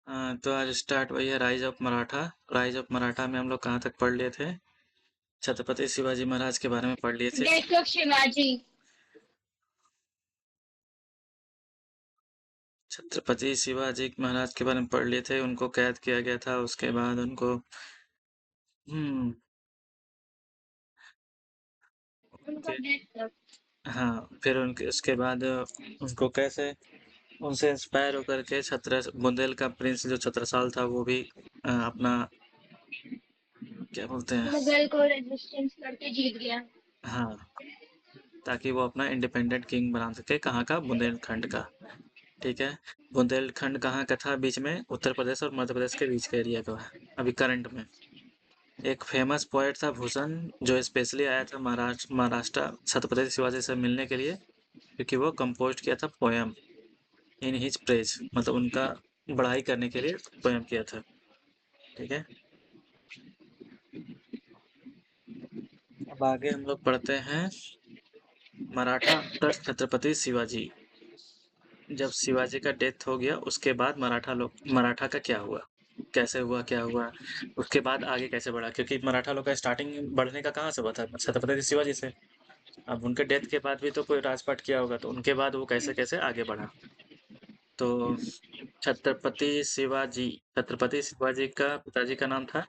तो आज स्टार्ट वही है, rise of Maratha. Rise of Maratha में हम लोग कहाँ तक पढ़ लिए थे? छत्रपति शिवाजी महाराज के बारे में पढ़ लिए थे। Death of Shivaji. छत्रपति शिवाजी महाराज के बारे में पढ़ लिए थे, उनको कैद किया गया था, उसके बाद उनको हम्म उनका उनके डेथ। हाँ, फिर उनके उसके बाद उनको कैसे उनसे इंस्पायर होकर के छत्र बुंदेल का प्रिंस जो छत्रसाल था वो भी अपना क्या बोलते हैं, मुगल को रेजिस्टेंस करके जीत गया। हाँ, ताकि वो अपना इंडिपेंडेंट किंग बना सके। कहाँ का? बुंदेलखंड का। ठीक है। बुंदेलखंड कहाँ का था? बीच में उत्तर प्रदेश और मध्य प्रदेश के बीच का एरिया का है अभी करंट में। एक फेमस पोएट था भूषण, जो स्पेशली आया था महाराष्ट्र छत्रपति शिवाजी से मिलने के लिए, क्योंकि वो कंपोज किया था पोयम इन हिज प्रेज, मतलब उनका बढ़ाई करने के लिए पोयम किया था। ठीक है। अब आगे हम लोग पढ़ते हैं मराठा आफ्टर छत्रपति शिवाजी। जब शिवाजी का डेथ हो गया उसके बाद मराठा का क्या हुआ, कैसे हुआ, क्या हुआ, उसके बाद आगे कैसे बढ़ा? क्योंकि मराठा लोग का स्टार्टिंग बढ़ने का कहाँ से हुआ था? छत्रपति शिवाजी से। अब उनके डेथ के बाद भी तो कोई राजपाट किया होगा, तो उनके बाद वो कैसे कैसे आगे बढ़ा। तो छत्रपति शिवाजी का पिताजी का नाम था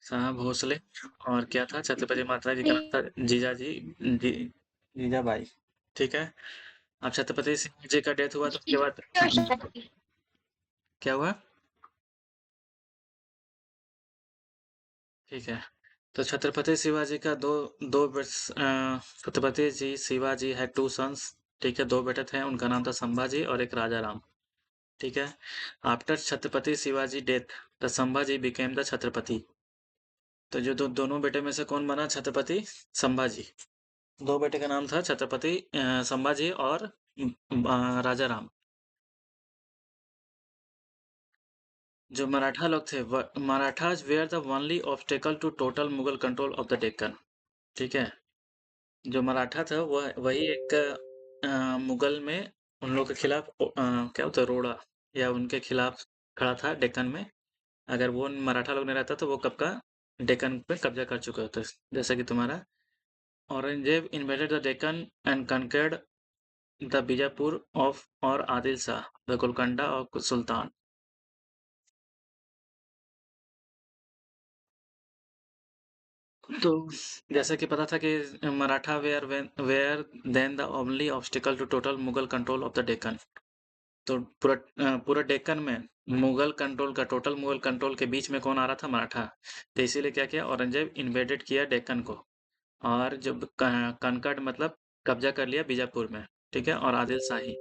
साहब भोसले। और क्या था? छत्रपति माता जी का नाम था जीजाबाई। ठीक है। अब छत्रपति शिवाजी का डेथ हुआ तो उसके बाद क्या हुआ? ठीक है। तो छत्रपति शिवाजी का छत्रपति जी शिवाजी है टू सन्स। ठीक है, दो बेटे थे, उनका नाम था संभाजी और एक राजा राम। ठीक है। After Chhatrapati Shivaji death the Sambhaji became the Chhatrapati. तो जो दोनों बेटे में से कौन बना छत्रपति? संभाजी। दो बेटे का नाम था छत्रपति संभाजी और राजा राम। जो मराठा लोग थे, Marathas were the only obstacle to total Mughal control of the Deccan. ठीक है। जो मराठा था वह वही एक मुगल में उन लोग के खिलाफ क्या होता है, रोड़ा, या उनके खिलाफ खड़ा था डेक्कन में। अगर वो मराठा लोग नहीं रहता तो वो कब का डेक्कन पे कब्जा कर चुके होते। जैसे कि तुम्हारा Aurangzeb invaded the Deccan and conquered the Bijapur of और आदिल शाह द गोलकोंडा और सुल्तान। तो जैसे कि पता था कि Maratha were then the only obstacle to total Mughal control of the Deccan. तो पूरा डेक्कन में मुगल कंट्रोल का, टोटल मुगल कंट्रोल के बीच में कौन आ रहा था? मराठा। तो इसीलिए क्या किया, औरंगजेब इन्वेडेड किया डेक्कन को, और जब कनकट मतलब कब्जा कर लिया बीजापुर में। ठीक है। और आदिल शाही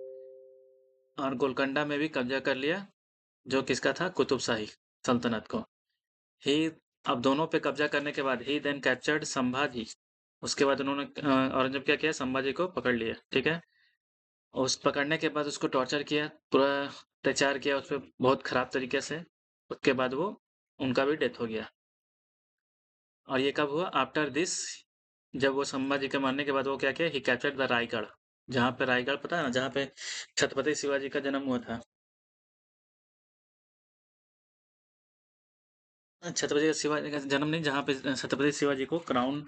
और गोलकोंडा में भी कब्जा कर लिया, जो किसका था? कुतुब शाही सल्तनत को। ही अब दोनों पे कब्जा करने के बाद ही देन कैप्चर्ड संभाजी। उसके बाद उन्होंने औरंगजेब क्या किया, संभाजी को पकड़ लिया। ठीक है। उस पकड़ने के बाद उसको टॉर्चर किया, पूरा अत्याचार किया उस पर बहुत खराब तरीके से। उसके बाद वो उनका भी डेथ हो गया। और ये कब हुआ? आफ्टर दिस, जब वो संभाजी के मरने के बाद वो क्या किया, ही कैप्चर्ड द रायगढ़। जहाँ पे रायगढ़, पता है ना, जहाँ पे छत्रपति शिवाजी का जन्म हुआ था। छत्रपति शिवाजी का जन्म नहीं, जहाँ पे छत्रपति शिवाजी को क्राउन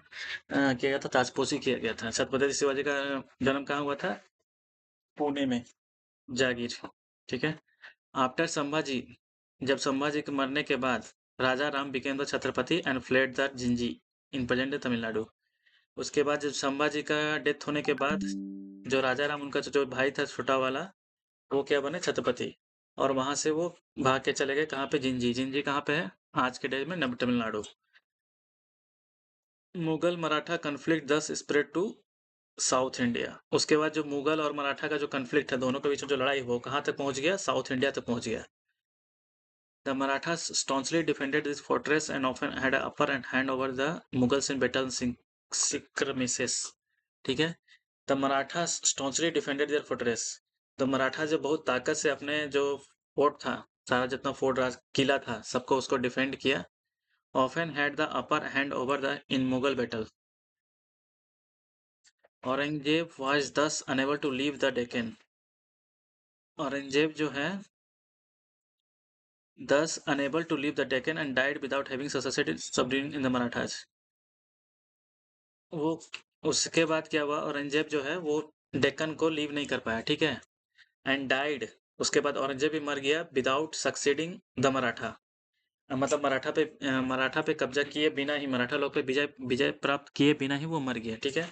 किया गया था, ताजपोशी किया गया था। छत्रपति शिवाजी का जन्म कहाँ हुआ था? पुणे में, जागीर। ठीक है। आफ्टर संभाजी, जब संभाजी के मरने के बाद Raja Ram became the Chhatrapati and fled the Jinji in present Tamil Nadu. उसके बाद जब संभाजी का डेथ होने के बाद जो राजा राम, उनका जो भाई था छोटा वाला, वो क्या बने? छत्रपति। और वहां से वो भाग के चले गए कहाँ पे? जिंजी। जिंजी कहाँ पे है? आज के डेट में नव तमिलनाडु। मुगल मराठा कन्फ्लिक्ट दस स्प्रेड टू साउथ इंडिया। उसके बाद जो मुगल और मराठा का जो कन्फ्लिक्ट है, दोनों के बीच में जो लड़ाई, वो कहाँ तक पहुंच गया? साउथ इंडिया तक पहुंच गया। The Marathas staunchly defended this fortress and often had an upper hand over the Mughals in battle skirmishes. ठीक है। The Marathas staunchly defended their fortress. तो मराठा जो बहुत ताकत से अपने जो फोर्ट था, सारा जितना फोर्ट किला था, सबको उसको डिफेंड किया। often had the upper hand over the in Mughal battle. Aurangzeb was thus unable to leave the Deccan. Aurangzeb जो है thus unable to leave the Deccan and died without having succeeded subduing in the Marathas. वो उसके बाद क्या हुआ, औरंगजेब जो है वो डेक्कन को लीव नहीं कर पाया, ठीक है, एंड डाइड। उसके बाद औरंगजेब भी मर गया विदाउट सक्सीडिंग द मराठा। मतलब मराठा पे कब्जा किए बिना ही, मराठा लोग पे विजय विजय प्राप्त किए बिना ही वो मर गया, ठीक है।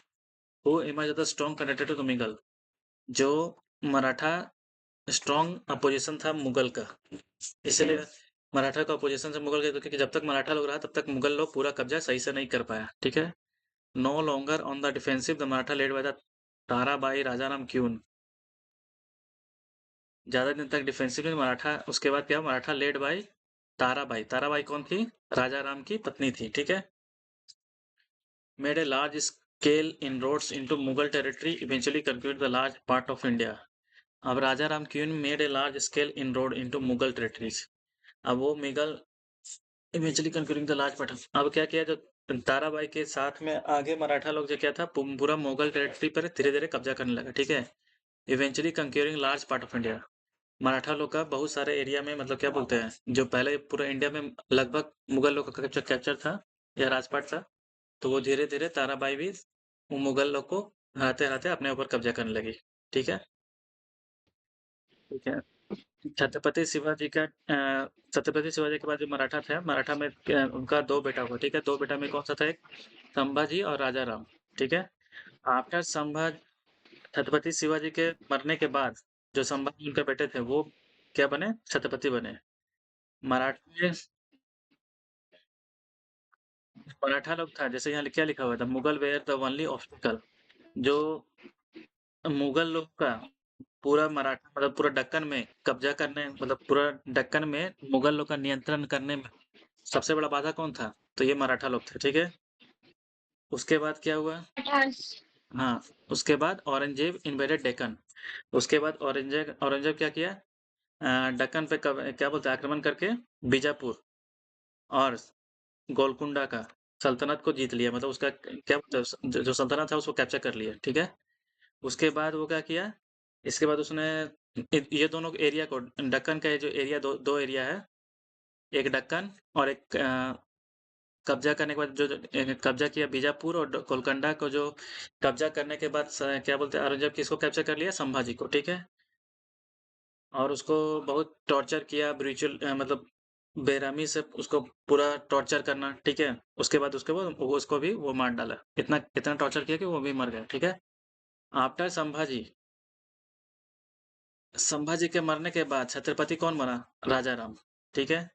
वो emerge the strong contender to Mughal, जो मराठा स्ट्रॉन्ग अपोजिशन था मुगल का, इसलिए मराठा का अपोजिशन से मुगल का, क्योंकि जब तक मराठा लोग रहा तब तक मुगल लोग पूरा कब्जा सही से नहीं कर पाया, ठीक है। No longer on the defensive the Maratha led by the Tarabai Rajaram queen. ज्यादा दिन तक डिफेंसिव में मराठा, उसके बाद क्या, मराठा लेड बाई ताराबाई। ताराबाई कौन थी? राजा राम की पत्नी थी, ठीक है। Made a large scale inroads into Mughal territory, eventually conquered the large part of India. अब Raja Ram queen made a large scale inroad into Mughal territories. अब वो Mughal eventually कंक्यूरिंग the large part, अब क्या किया, जो ताराबाई के साथ में आगे मराठा लोग जो क्या था, पूरा मुगल टेरिटरी पर धीरे धीरे कब्जा करने लगा, ठीक है। Eventually कंक्यूरिंग large part of India, Maratha लोग का बहुत सारे एरिया में, मतलब क्या बोलते हैं, जो पहले पूरा इंडिया में लगभग मुगल लोग का कैप्चर था या राजपाट था, तो वो धीरे धीरे ताराबाई भी वो मुगल लोग को हराते हराते अपने ऊपर कब्जा करने लगी, ठीक है। ठीक है। छत्रपति शिवाजी का छत्रपति शिवाजी के बाद जो मराठा थे, मराठा में उनका दो बेटा हुआ, ठीक है। दो बेटा में कौन सा था, एक संभाजी और राजा राम, ठीक है। आफ्टर संभाज छत्रपति शिवाजी के मरने के बाद जो संभाजी उनके बेटे थे वो क्या बने, छत्रपति बने। मराठा में मराठा लोग था, जैसे यहाँ क्या लिखा हुआ था, Mughal were the only obstacle, जो मुगल लोग का पूरा मराठा मतलब पूरा दक्कन में कब्जा करने, मतलब पूरा दक्कन में मुगल लोग का नियंत्रण करने में सबसे बड़ा बाधा कौन था, तो ये मराठा लोग थे, ठीक है। उसके बाद क्या हुआ, मराठास। हाँ, उसके बाद औरंगजेब इन्वेडेड डेक्कन। उसके बाद औरंगजेब औरंगजेब क्या किया, दक्कन पे क्या बोलते हैं, आक्रमण करके बीजापुर और गोलकुंडा का सल्तनत को जीत लिया, मतलब उसका क्या बोलते हैं, जो सल्तनत था उसको कैप्चर कर लिया, ठीक है। उसके बाद वो क्या किया, इसके बाद उसने ये दोनों एरिया को, दक्कन का ये जो एरिया, दो एरिया है, एक दक्कन और एक कब्जा करने के बाद कब्जा किया बीजापुर और गोलकुंडा को, जो कब्जा करने के बाद क्या बोलते हैं, औरंगजेब किसको कैप्चर कर लिया, संभाजी को, ठीक है। और उसको बहुत टॉर्चर किया, ब्रूचुअल मतलब बेरहमी से उसको पूरा टॉर्चर करना, ठीक है। उसके बाद वो उसको भी वो मार डाला, इतना टॉर्चर किया कि वो भी मर गया, ठीक है। आफ्टर संभाजी, संभाजी के मरने के बाद छत्रपति कौन बना, राजा राम, ठीक है।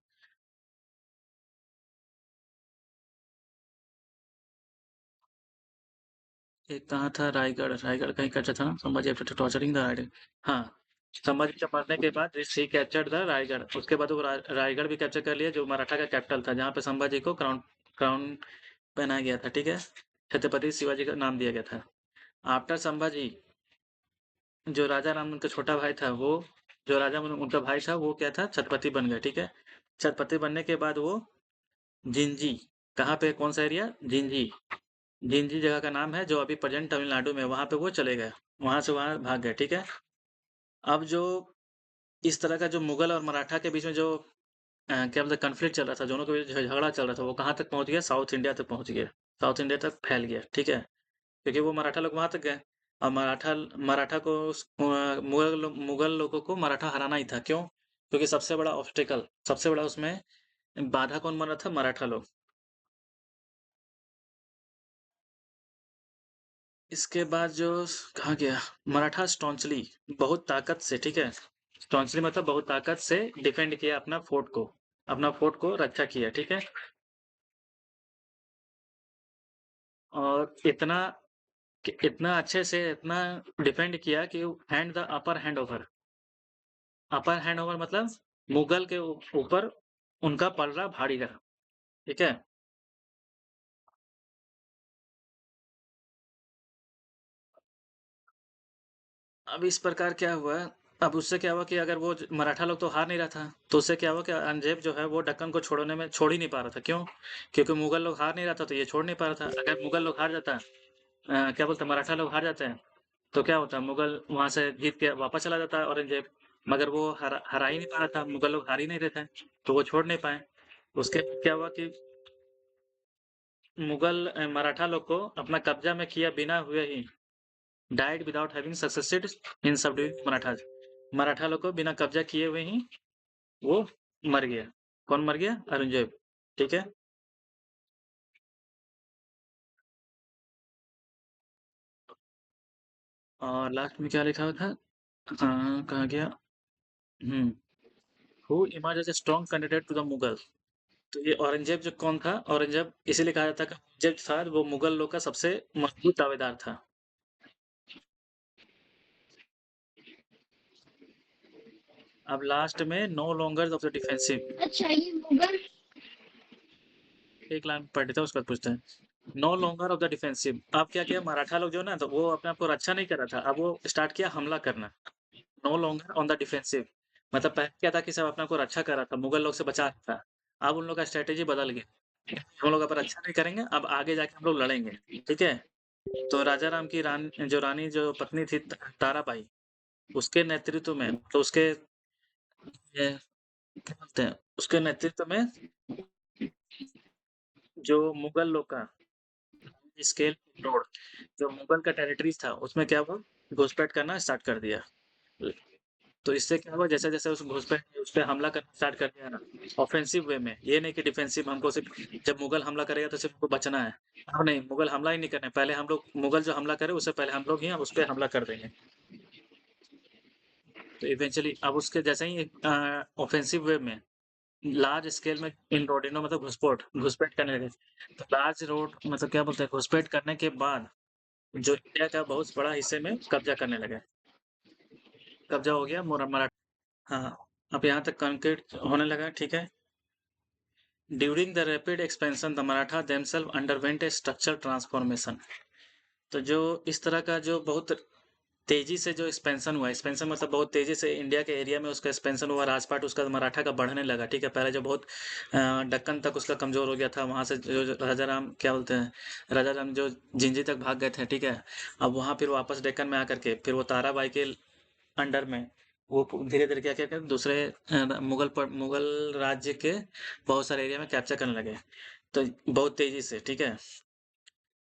एक कहाँ था, रायगढ़, रायगढ़ कहीं कैप्चर था ना, Sambhaji after torturing the Raigarh, हाँ। संभाजी के मरने के बाद ऋषि कैप्चर्ड द रायगढ़, उसके बाद वो रायगढ़ भी कैप्चर कर लिया, जो मराठा का कैपिटल था, जहाँ पे संभाजी को क्राउन क्राउन पहनाया गया था, ठीक है। छत्रपति शिवाजी का नाम दिया गया था। आफ्टर संभाजी, जो राजा राम उनका छोटा भाई था, वो जो राजा उनका भाई था वो क्या था, छत्रपति बन गया, ठीक है। छत्रपति बनने के बाद वो जिंजी, कहाँ पे, कौन सा एरिया, जिंजी, जिंजी जगह का नाम है, जो अभी प्रेजेंट तमिलनाडु में, वहां पे वो चले गए, वहां से वहां भाग गए, ठीक है। अब जो इस तरह का जो मुगल और मराठा के बीच में जो क्या बोलते कन्फ्लिक्ट चल रहा था, दोनों के बीच झगड़ा चल रहा था, वो कहाँ तक पहुंच गया, साउथ इंडिया तक पहुंच गया, साउथ इंडिया तक फैल गया, ठीक है। क्योंकि वो मराठा लोग वहां तक गए, और मराठा मराठा को मुगल लोगों को मराठा हराना ही था, क्यों, क्योंकि सबसे बड़ा ऑब्स्टिकल, सबसे बड़ा उसमें बाधा कौन बन रहा था, मराठा लोग। इसके बाद जो कहा गया, मराठा स्टॉन्चली, बहुत ताकत से, ठीक है, स्टॉन्चली मतलब बहुत ताकत से डिफेंड किया अपना फोर्ट को रक्षा किया, ठीक है। और इतना अच्छे से इतना डिफेंड किया कि hand the upper hand over मतलब मुगल के ऊपर उनका पलड़ा भारी रहा, ठीक है। अब इस प्रकार क्या हुआ, अब उससे क्या हुआ कि अगर वो मराठा लोग तो हार नहीं रहा था, तो उससे क्या हुआ कि औरंगजेब जो है वो दक्कन को छोड़ ही नहीं पा रहा था। क्यों? क्योंकि मुगल लोग हार नहीं रहा था, तो ये छोड़ नहीं पा रहा था। अगर मुगल लोग हार जाता, क्या बोलते हैं, मराठा लोग हार जाते हैं, तो क्या होता, मुगल वहां से जीत के वापस चला जाता है औरंगजेब। मगर वो हरा ही नहीं पा रहा था, मुगल लोग हार ही नहीं रहे थे, तो वो छोड़ नहीं पाए। उसके बाद क्या हुआ कि मुगल मराठा लोग को अपना कब्जा में किया बिना हुए ही, डाइड विदाउट हैविंग सक्सेसिड इन सबड्यूइंग मराठाज। मराठा लोग को बिना कब्जा किए हुए ही वो मर गया। कौन मर गया? औरंगजेब। ठीक है। और लास्ट में क्या लिखा हुआ था? कहाँ गया? Hmm. Who emerge as a strong candidate to the Mughal. तो ये औरंगजेब जो कौन था? औरंगजेब इसीलिए कहा जाता है कि औरंगजेब था वो मुगल लोग का सबसे मजबूत दावेदार था। अब लास्ट में no longer of the defensive. अच्छा, ये मुगल। एक लाइन पढ़ देता हूँ, उसके बाद पूछते हैं। No longer of the defensive. अब क्या किया मराठा लोग जो ना, तो वो अपने आप को रक्षा नहीं कर रहा था, अब वो स्टार्ट किया हमला करना। No longer on the defensive, मतलब पहले क्या था कि सब अपने को रक्षा कर रहा था, मुगल लोग से बचा रहा था। अब उन लोग का स्ट्रेटेजी बदल गया, हम लोग अब रक्षा नहीं करेंगे, अब आगे जाके हम लोग लड़ेंगे। ठीक है। तो राजा राम की रानी जो पत्नी थी ताराबाई, उसके नेतृत्व में, तो उसके क्या बोलते हैं, उसके नेतृत्व में जो मुगल लोग का स्केल रोड, जो मुगल का टेरिटरीज था, उसमें क्या हुआ, घुसपैठ करना स्टार्ट कर दिया। तो इससे क्या हुआ, जैसे जैसे उस घुसपैठ उस पे हमला करना स्टार्ट कर दिया ना, ऑफेंसिव वे में, ये नहीं कि डिफेंसिव, हमको सिर्फ जब मुगल हमला करेगा तो सिर्फ हमको बचना है। अब नहीं, मुगल हमला ही नहीं करना है, पहले हम लोग मुगल जो हमला करे उससे पहले हम लोग ही अब उस पर हमला कर देंगे। तो इवेंचुअली अब उसके जैसे ही ऑफेंसिव वे में लार्ज स्केल में इन रोडिनो मतलब घुसपैठ करने लगे। तो लार्ज रोड मतलब क्या बोलते हैं, घुसपैठ करने के बाद जो इंडिया का बहुत बड़ा हिस्से में कब्जा करने लगे। कब्जा हो गया मराठा। हाँ। अब यहाँ तक कंक्रीट होने लगा। ठीक है। During the rapid expansion the Maratha themselves underwent a structural transformation. तो जो इस तरह का जो बहुत तेजी से जो एक्सपेंशन हुआ, एक्सपेंशन मतलब बहुत तेजी से इंडिया के एरिया में उसका एक्सपेंशन हुआ, राजपाट उसका मराठा का बढ़ने लगा। ठीक है। पहले जो बहुत दक्कन तक उसका कमजोर हो गया था, वहां से जो राजा राम क्या बोलते हैं, राजा राम जो जिंजी तक भाग गए थे। ठीक है। अब वहां फिर वापस डेक्कन में आकर के फिर वो ताराबाई के अंडर में वो धीरे धीरे क्या क्या दूसरे मुगल राज्य के बहुत सारे एरिया में कैप्चर करने लगे, तो बहुत तेजी से। ठीक है।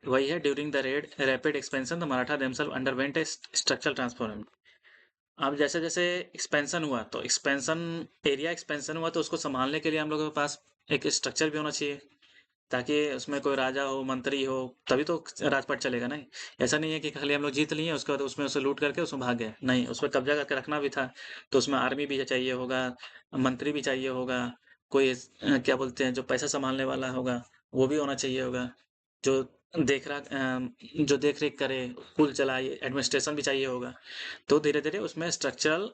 वही है, during the rapid expansion the Maratha themselves underwent a structural transformation. अब जैसे जैसे एक्सपेंशन हुआ, तो एक्सपेंशन हुआ, तो उसको संभालने के लिए हम लोगों के पास एक स्ट्रक्चर भी होना चाहिए, ताकि उसमें कोई राजा हो, मंत्री हो, तभी तो राजपाट चलेगा। नहीं, ऐसा नहीं है कि खाली हम लोग जीत लिए उसके बाद उसमें उसे लूट करके उसमें भाग गए। नहीं, उस पर कब्जा करके रखना भी था, तो उसमें आर्मी भी चाहिए होगा, मंत्री भी चाहिए होगा, कोई क्या बोलते हैं, जो पैसा संभालने वाला होगा, वो भी होना चाहिए होगा, जो जो देख रेख करे, पुल चलाए, एडमिनिस्ट्रेशन भी चाहिए होगा। तो धीरे धीरे उसमें स्ट्रक्चरल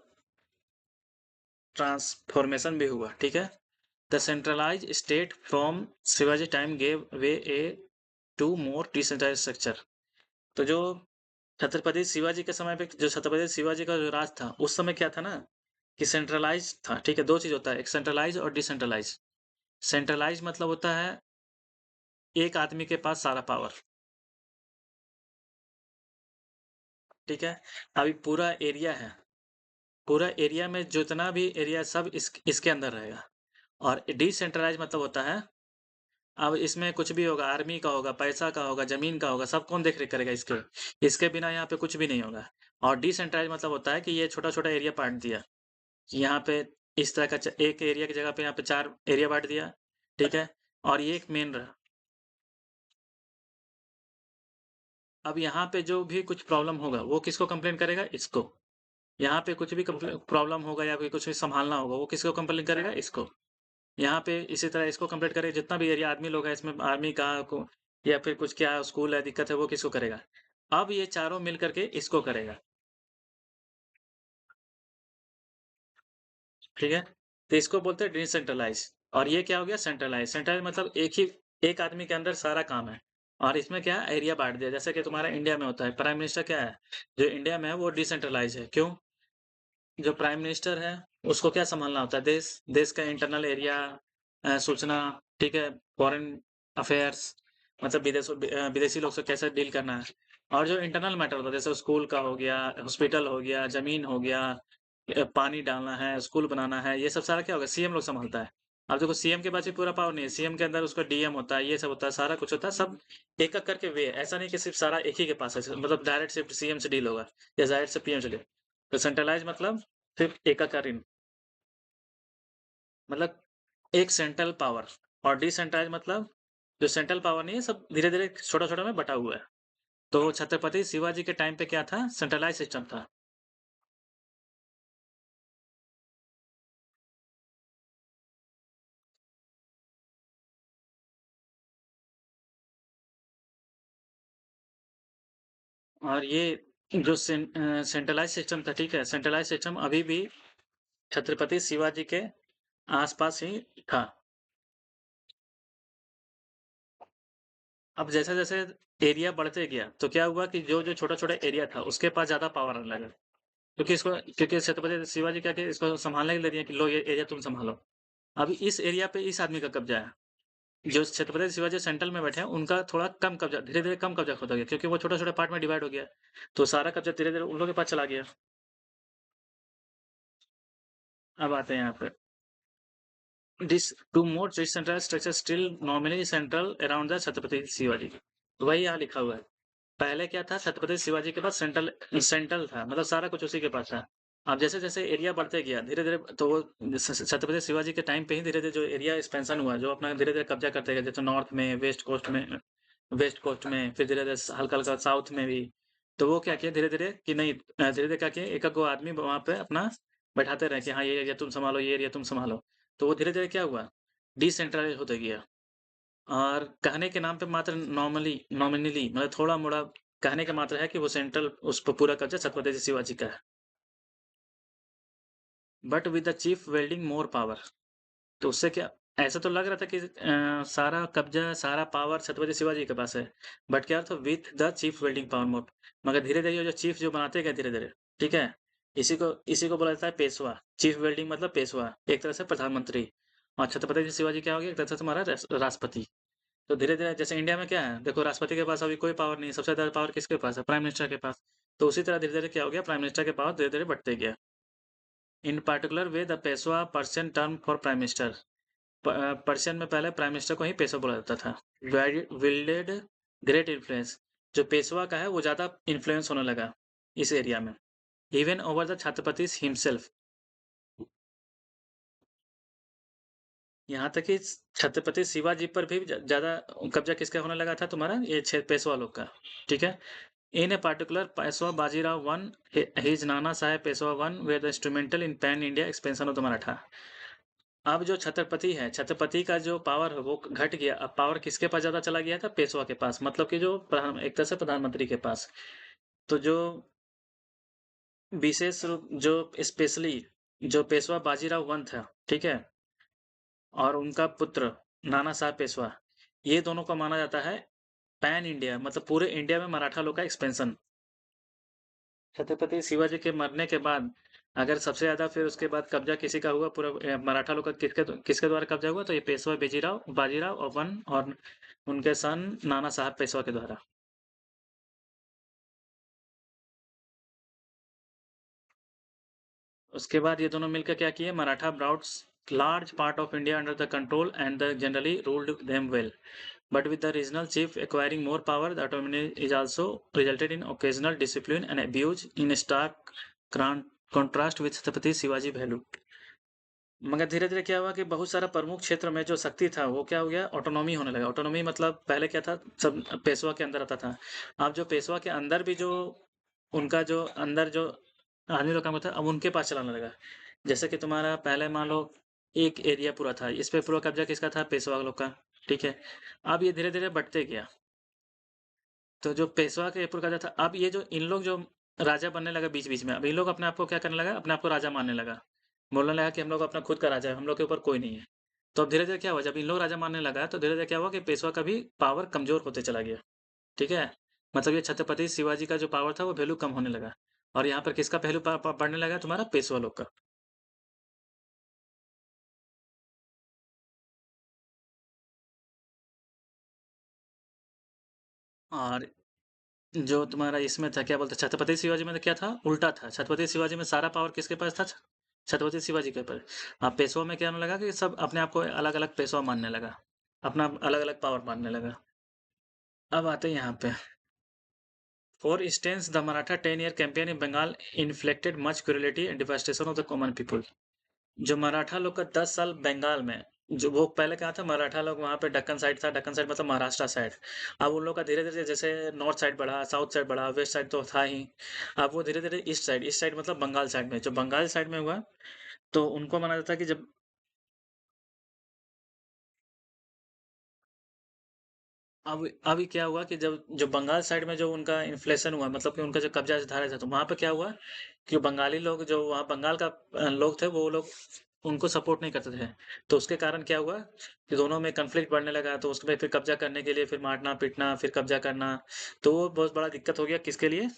ट्रांसफॉर्मेशन भी हुआ। ठीक है। The centralize state from Shivaji time gave way a to more decentralize structure. तो जो छत्रपति शिवाजी के समय पे, जो छत्रपति शिवाजी का जो राज था उस समय क्या था ना, कि सेंट्रलाइज था। ठीक है। दो चीज होता है, एक सेंट्रलाइज और डिसेंट्रलाइज। सेंट्रलाइज मतलब होता है एक आदमी के पास सारा पावर। ठीक है। अभी पूरा एरिया है, पूरा एरिया में जितना भी एरिया सब इसके अंदर रहेगा। और डिसेंट्रलाइज मतलब होता है, अब इसमें कुछ भी होगा, आर्मी का होगा, पैसा का होगा, जमीन का होगा, सब कौन देख रेख करेगा? इसके बिना यहाँ पे कुछ भी नहीं होगा। और डिसेंट्रलाइज मतलब होता है कि ये छोटा छोटा एरिया बांट दिया, यहाँ पे इस तरह का एक एरिया की जगह पे यहाँ पे 4 एरिया बांट दिया। ठीक है। और ये एक मेन रहा। अब यहाँ पे जो भी कुछ प्रॉब्लम होगा वो किसको कंप्लेन करेगा? इसको। यहाँ पे कुछ भी प्रॉब्लम होगा या फिर कुछ भी संभालना होगा, वो किसको कंप्लेन करेगा? इसको। यहाँ पे इसी तरह इसको कंप्लीट करें, जितना भी एरिया आदमी लोग है इसमें, आर्मी का या फिर कुछ क्या स्कूल है, दिक्कत है, वो किसको करेगा? अब ये चारों मिल करके इसको करेगा। ठीक है। तो इसको बोलते हैं डिसेंट्रलाइज। और ये क्या हो गया? सेंट्रलाइज। सेंट्रलाइज मतलब एक आदमी के अंदर सारा काम है। और इसमें क्या एरिया बांट दिया, जैसे कि तुम्हारा इंडिया में होता है, प्राइम मिनिस्टर क्या है, जो इंडिया में है वो डिसेंट्रलाइज है। क्यों? जो प्राइम मिनिस्टर है, उसको क्या सँभालना होता है? देश का इंटरनल एरिया, सूचना, ठीक है? फॉरेन अफेयर्स, मतलब विदेशी लोग से कैसे डील करना है। और जो इंटरनल मैटर होता है, जैसे स्कूल का हो गया, हॉस्पिटल हो गया, ज़मीन हो गया, पानी डालना है, स्कूल बनाना है, ये सब सारा क्या होगा? सीएम लोग सँभालता है। अब देखो सीएम के पास भी पूरा पावर नहीं है, सीएम के अंदर उसका डीएम होता है, ये सब होता है, सारा कुछ होता है, सब एक-एक करके वे है। ऐसा नहीं कि सिर्फ़ सारा एक ही के पास है, मतलब डायरेक्ट सिर्फ़ सीएम से डील होगा या डायरेक्ट से पीएम से डील। तो सेंट्रलाइज़ मतलब सिर्फ़ एकाकारीन, मतलब एक सेंट्रल पावर, और डिसेंट्रलाइज़ मतलब जो सेंट्रल पावर नहीं है, सब धीरे-धीरे छोटा-छोटा में बँटा हुआ है। तो छत्रपति शिवाजी के टाइम पे क्या था? सेंट्रलाइज़ सिस्टम था। और ये जो सेंट्रलाइज़ सिस्टम था, ठीक है? सेंट्रलाइज़ सिस्टम अभी भी छत्रपति शिवाजी के आस-पास ही था। अब जैसे-जैसे एरिया बढ़ते गया, तो क्या हुआ कि जो-जो छोटा-छोटा एरिया था, उसके पास ज़्यादा पावर आने लगा। क्योंकि छत्रपति शिवाजी क्या किए, इसको सँभालने के लिए दिए कि लो ये एरिया तुम सँभालो। अभी इस एरिया पे इस आदमी का कब्ज़ा है। जो छत्रपति शिवाजी सेंट्रल में बैठे हैं, उनका थोड़ा कम कब्ज़ा, धीरे-धीरे कम कब्ज़ा होता गया, क्योंकि वो छोटे-छोटे पार्ट में डिवाइड हो गया। तो सारा कब्ज़ा धीरे-धीरे उन लोगों के पास चला गया। अब आते हैं यहाँ पे। This two more decentralized structures still nominally central around the Chhatrapati Shivaji. तो वही यहाँ लिखा हुआ है। पहले क्या था, छत्रपति शिवाजी के पास सेंट्रल था, मतलब सारा कुछ उसी के पास था। अब जैसे-जैसे एरिया बढ़ते गया, धीरे-धीरे तो वो छत्रपति शिवाजी के टाइम पे ही धीरे-धीरे जो एरिया एक्सपेंशन हुआ, जो अपना धीरे-धीरे कब्जा करते गए, जैसे नॉर्थ में, वेस्ट कोस्ट में, फिर धीरे-धीरे हल्का-हल्का साउथ में भी। तो वो क्या किया धीरे-धीरे कि नहीं, धीरे-धीरे क्या किया, एक-एक गो आदमी वहाँ पे अपना बैठाते रहे कि हाँ, ये एरिया तुम सँभालो, ये एरिया तुम सँभालो। तो वो धीरे-धीरे क्या हुआ, डिसेंट्रलाइज़ होते गया। और कहने के नाम पे मात्र नॉमिनली मतलब थोड़ा-मोड़ा कहने का मात्र है कि वो सेंट्रल उस पे पूरा कब्ज़ा छत्रपति शिवाजी का है। But with the chief building more power. तो उससे क्या, ऐसा तो लग रहा था कि सारा कब्ज़ा, सारा पावर छत्रपति शिवाजी के पास है। बट क्या था, with the chief building power more. मगर धीरे-धीरे ये जो चीफ जो बनाते गए धीरे-धीरे, ठीक है? इसी को बोला जाता है पेशवा। चीफ विल्डिंग मतलब पेशवा, एक तरह से प्रधानमंत्री। और छत्रपति शिवाजी क्या हो गया, एक तरह से तुम्हारा राष्ट्रपति। तो धीरे-धीरे जैसे इंडिया में क्या है, देखो राष्ट्रपति के पास अभी कोई पावर नहीं है, सबसे ज़्यादा पावर किसके पास है? प्राइम मिनिस्टर के पास। तो उसी तरह धीरे-धीरे क्या हो गया, प्राइम मिनिस्टर के पावर धीरे-धीरे बढ़ते गया। इन particular way the Peshwa Persian term for prime minister. Persian में पहले प्राइम मिनिस्टर को ही पेशवा बोला जाता था। विल्डेड ग्रेट इन्फ्लुएंस। जो पेशवा का है वो ज़्यादा इन्फ्लुएंस होने लगा इस एरिया में। Even over the Chhatrapati himself. यहाँ तक कि छत्रपति शिवाजी पर भी ज़्यादा कब्जा किसका होने लगा था, तुम्हारा ये पेशवा लोग का, ठीक है? In a particular, Peshwa Bajirao I, his Nana Saheb Peshwa I were the instrumental in pan-India expansion of the Maratha। अब जो छत्रपति है, छत्रपति का जो पावर है वो घट गया। अब पावर किसके पास ज़्यादा चला गया था? पेशवा के पास, मतलब कि जो एक तरह से प्रधानमंत्री के पास। तो जो विशेष रूप जो स्पेशली जो पेशवा बाजीराव वन था, ठीक है? और उनका पुत्र नाना साहब पेशवा, ये दोनों को माना जाता है पैन इंडिया, मतलब पूरे इंडिया में मराठा लोग का एक्सपेंशन। छत्रपति शिवाजी के मरने के बाद अगर सबसे ज़्यादा फिर उसके बाद कब्जा किसी का हुआ पूरा मराठा लोग का, किसके द्वारा कब्जा हुआ, तो ये पेशवा बाजीराव और वन और उनके सन नाना साहब पेशवा के द्वारा। उसके बाद ये दोनों मिलकर क्या किए, Maratha brought large part of India under the control and the generally ruled them well, but with the regional chief acquiring more power, the autonomy is also resulted in occasional discipline and abuse in stark contrast with Chhatrapati Shivaji value। मगर धीरे-धीरे क्या हुआ कि बहुत सारा प्रमुख क्षेत्र में जो शक्ति था वो क्या हो गया, ऑटोनॉमी होने लगा। ऑटोनॉमी मतलब पहले क्या था, सब पेशवा के अंदर आता था। अब जो पेशवा के अंदर भी जो उनका जो अंदर जो आदमी लोग काम होता है, अब उनके पास चलाने लगा। जैसे कि तुम्हारा पहले मान लो एक एरिया पूरा था, इस पे पूरा कब्जा किसका था, पेशवा लोग का, ठीक है? अब ये धीरे-धीरे बढ़ते गया। तो जो पेशवा के पुर कब्जा था, अब ये जो इन लोग जो राजा बनने लगा बीच-बीच में, अब इन लोग अपने आप को क्या करने लगा, अपने आप को राजा मानने लगा। बोलने लगा कि हम लोग अपना खुद का राजा है, हम लोग के ऊपर कोई नहीं है। तो अब धीरे-धीरे क्या हुआ, जब इन लोग राजा मानने लगा, तो धीरे-धीरे क्या हुआ कि पेशवा का भी पावर कमज़ोर होते चला गया, ठीक है? मतलब ये छत्रपति शिवाजी का जो पावर था, वो वैल्यू कम होने लगा। और यहाँ पर किसका पहलू पड़ने लगा तुम्हारा? पेशवा लोग का। और जो तुम्हारा इसमें था, क्या बोलते हैं, छत्रपति शिवाजी में तो क्या था? उल्टा था। छत्रपति शिवाजी में सारा पावर किसके पास था? छत्रपति शिवाजी के पास। अब पेशवा में क्या होने लगा कि सब अपने आप को अलग अलग पेशवा मानने लगा, अपना अलग अलग पावर मानने लगा। अब आते हैं यहाँ पे। For instance the Maratha 10 year campaign in Bengal inflected much cruelty and devastation of the common people. जो मराठा लोग का 10 साल बंगाल में, जो वो पहले कहा था मराठा लोग वहां पे दक्कन साइड था, दक्कन साइड मतलब महाराष्ट्र साइड। अब उन लोग का धीरे धीरे जैसे नॉर्थ साइड बढ़ा, साउथ साइड बढ़ा, वेस्ट साइड तो था ही। अब वो धीरे धीरे ईस्ट साइड मतलब बंगाल साइड में, जो बंगाल साइड में हुआ, तो उनको माना जाता है कि जब अब अभी क्या हुआ कि जब जो बंगाल साइड में जो उनका इन्फ्लेशन हुआ, मतलब कि उनका जो कब्जा धारा था, तो वहां पे क्या हुआ कि बंगाली लोग जो वहाँ बंगाल का लोग थे, वो लोग उनको सपोर्ट नहीं करते थे। तो उसके कारण क्या हुआ कि दोनों में कन्फ्लिक्ट बढ़ने लगा, तो उसके बाद फिर कब्जा करने के लिए फिर मारना पीटना, फिर कब्जा करना। तो वो बहुत बड़ा दिक्कत हो गया किसके लिए?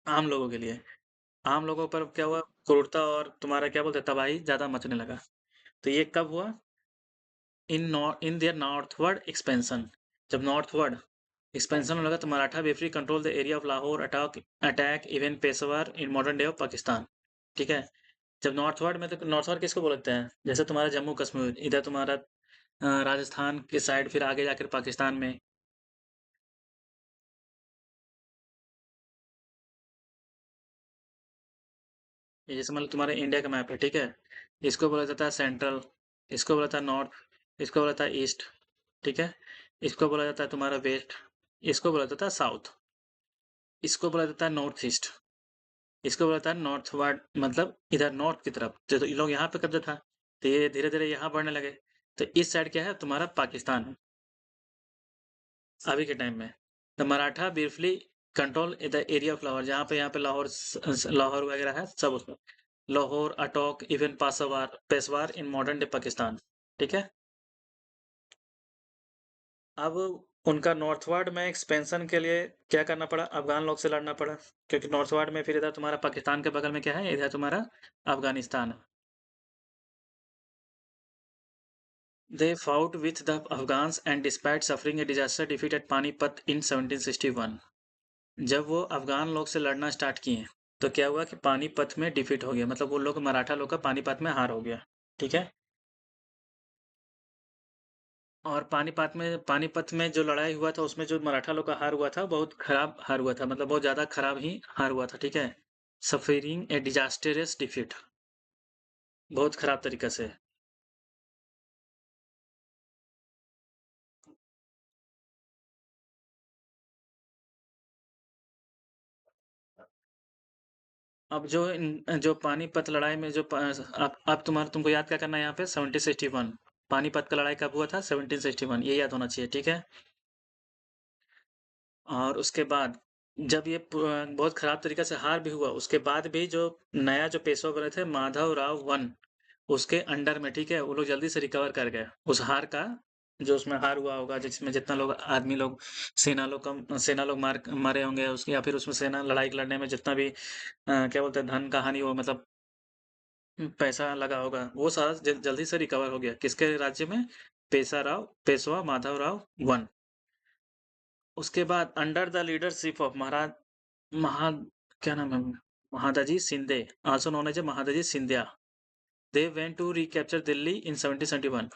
आम लोगों के लिए। आम लोगों पर क्या हुआ? क्रूरता और तुम्हारा क्या बोलते हैं, तबाही ज्यादा मचने लगा। तो ये कब हुआ? In their northward expansion. जब नॉर्थवर्ड एक्सपेंशन होने लगा तो Maratha briefly control the area of Lahore, attack even Peshawar in modern day of Pakistan. ठीक है। जब नॉर्थवर्ड में, तो नॉर्थवर्ड किसको बोलते हैं? जैसे तुम्हारा जम्मू कश्मीर, इधर तुम्हारा राजस्थान के साइड, फिर आगे जाकर पाकिस्तान में। ये जैसे मतलब तुम्हारे इंडिया का मैप है, ठीक है। इसको बोला जाता है सेंट्रल, इसको बोला जाता है नॉर्थ, इसको बोला जाता है ईस्ट, ठीक है। इसको बोला जाता है तुम्हारा वेस्ट, इसको बोला जाता है साउथ, इसको बोला जाता है नॉर्थ ईस्ट, इसको बोला जाता है नॉर्थ वर्ड, मतलब इधर नॉर्थ की तरफ जो लोग यहाँ पे कब्जा था, तो ये धीरे धीरे यहाँ बढ़ने लगे। तो इस साइड क्या है तुम्हारा? पाकिस्तान है अभी के टाइम में। The Maratha briefly control the area of Lahore, जहाँ पे यहाँ पे लाहौर लाहौर वगैरह है सब उसमें। Lahore, Attock, even Peshawar, Peshawar in modern day Pakistan. ठीक है। अब उनका नॉर्थवर्ड में एक्सपेंशन के लिए क्या करना पड़ा? अफगान लोग से लड़ना पड़ा, क्योंकि नॉर्थवर्ड में फिर इधर तुम्हारा पाकिस्तान के बगल में क्या है? इधर तुम्हारा अफगानिस्तान है। They fought with the Afghans and despite suffering a disaster defeat at Panipat in 1761। जब वो अफगान लोग से लड़ना स्टार्ट किए, तो क्या हुआ कि पानीपत में डिफीट हो गया, मतलब वो लोग मराठा लोग का पानीपत में हार हो गया। ठीक है। और पानीपत में जो लड़ाई हुआ था, उसमें जो मराठा लोग का हार हुआ था, बहुत खराब हार हुआ था, मतलब बहुत ज्यादा खराब ही हार हुआ था। ठीक है। सफरिंग ए डिजास्टरियस डिफीट, बहुत खराब तरीका से। अब जो पानीपत लड़ाई में जो अब तुमको याद क्या करना है यहाँ पे? 1761। पानीपत का लड़ाई कब हुआ था? 1761, ये याद होना चाहिए। ठीक है। और उसके बाद जब ये बहुत खराब तरीके से हार भी हुआ, उसके बाद भी जो नया जो पेशवा बने थे माधव राव वन, उसके अंडर में, ठीक है, वो लोग जल्दी से रिकवर कर गए उस हार का। जो उसमें हार हुआ होगा, जिसमें जितना लोग आदमी लोग, सेना लोग मारे होंगे उसके, या फिर उसमें सेना लड़ाई लड़ने में जितना भी क्या बोलते हैं धन का हानि हो, मतलब पैसा लगा होगा, वो सारा जल्दी से रिकवर हो गया। किसके राज्य में? पेशवा माधव राव वन। उसके बाद under the leadership of Maharaj Maha क्या नाम है, Mahadji Shinde, also known as Mahadji Scindia, they went to recapture Delhi in 1771।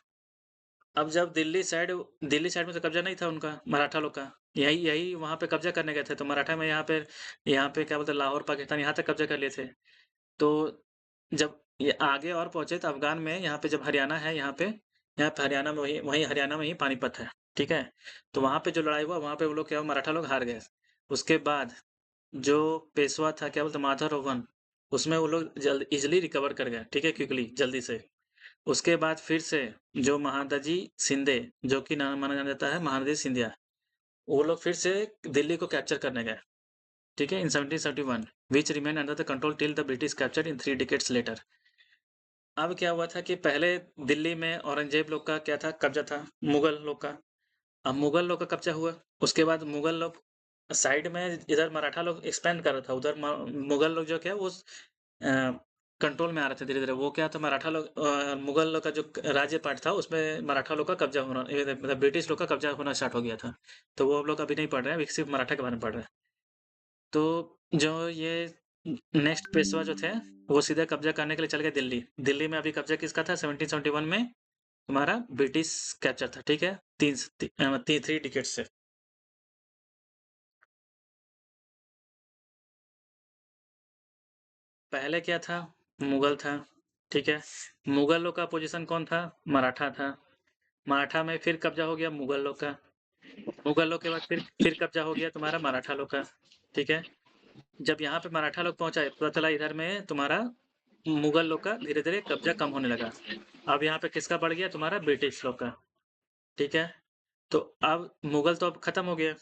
अब जब दिल्ली साइड में तो कब्जा नहीं था उनका, मराठा लोग का। यही यही वहां पे कब्जा करने गए थे, तो मराठा में यहाँ पे क्या बोलते हैं, लाहौर पाकिस्तान यहाँ तक कब्जा कर लिए थे। तो जब ये आगे और पहुंचे तो अफगान में, यहाँ पे जब हरियाणा है, यहाँ पे हरियाणा में, वही वही हरियाणा में ही पानीपत है। ठीक है। तो वहां पे जो लड़ाई हुआ, वहां पे वो लोग क्या हुआ, मराठा लोग हार गए। उसके बाद जो पेशवा था, क्या बोलते, माधव वन, उसमें वो लोग जल्द इजिली रिकवर कर गए, ठीक है, क्विकली, जल्दी से। उसके बाद फिर से जो महादजी शिंदे, जो कि नाम माना जाता है महादजी सिंधिया, वो लोग फिर से दिल्ली को कैप्चर करने गए। ठीक है, in 1771, which remain under the control till the British capture in 3 decades later. अब क्या हुआ था कि पहले दिल्ली में औरंगजेब लोग का क्या था? कब्जा था, मुगल लोग का। अब मुगल लोग का कब्जा हुआ, उसके बाद मुगल लोग साइड में इधर मराठा लोग एक्सपेंड कर रहा था, उधर मुगल लोग जो क्या वो कंट्रोल में आ रहे थे धीरे धीरे। वो क्या था, मराठा लोग मुगल लोग का जो राज्य पार्ट था उसमें मराठा लोग का कब्जा होना, मतलब ब्रिटिश लोग का कब्जा होना स्टार्ट हो गया था। तो वो हम लोग अभी नहीं पढ़ रहे हैं, अभी सिर्फ मराठा के बारे में पढ़ रहे हैं। तो जो ये नेक्स्ट पेशवा जो थे वो सीधे कब्जा करने के लिए चल गए दिल्ली। दिल्ली में अभी कब्जा किसका था, 1771 में तुम्हारा ब्रिटिश कैप्चर था, ठीक है। 3 डिकेट से। पहले क्या था, मुगल था, ठीक है। मुगल लोग का पोजीशन कौन था, मराठा था। मराठा में फिर कब्जा हो गया मुगल लोग का। मुगल लोग के बाद फिर कब्जा हो गया तुम्हारा मराठा लोग का, ठीक है। जब यहाँ पे मराठा लोग पहुंचा, पता चला इधर में तुम्हारा मुगल लोग का धीरे धीरे कब्जा कम होने लगा। अब यहाँ पे किसका बढ़ गया, तुम्हारा ब्रिटिश लोग का, ठीक है। तो अब मुगल तो अब खत्म हो गया,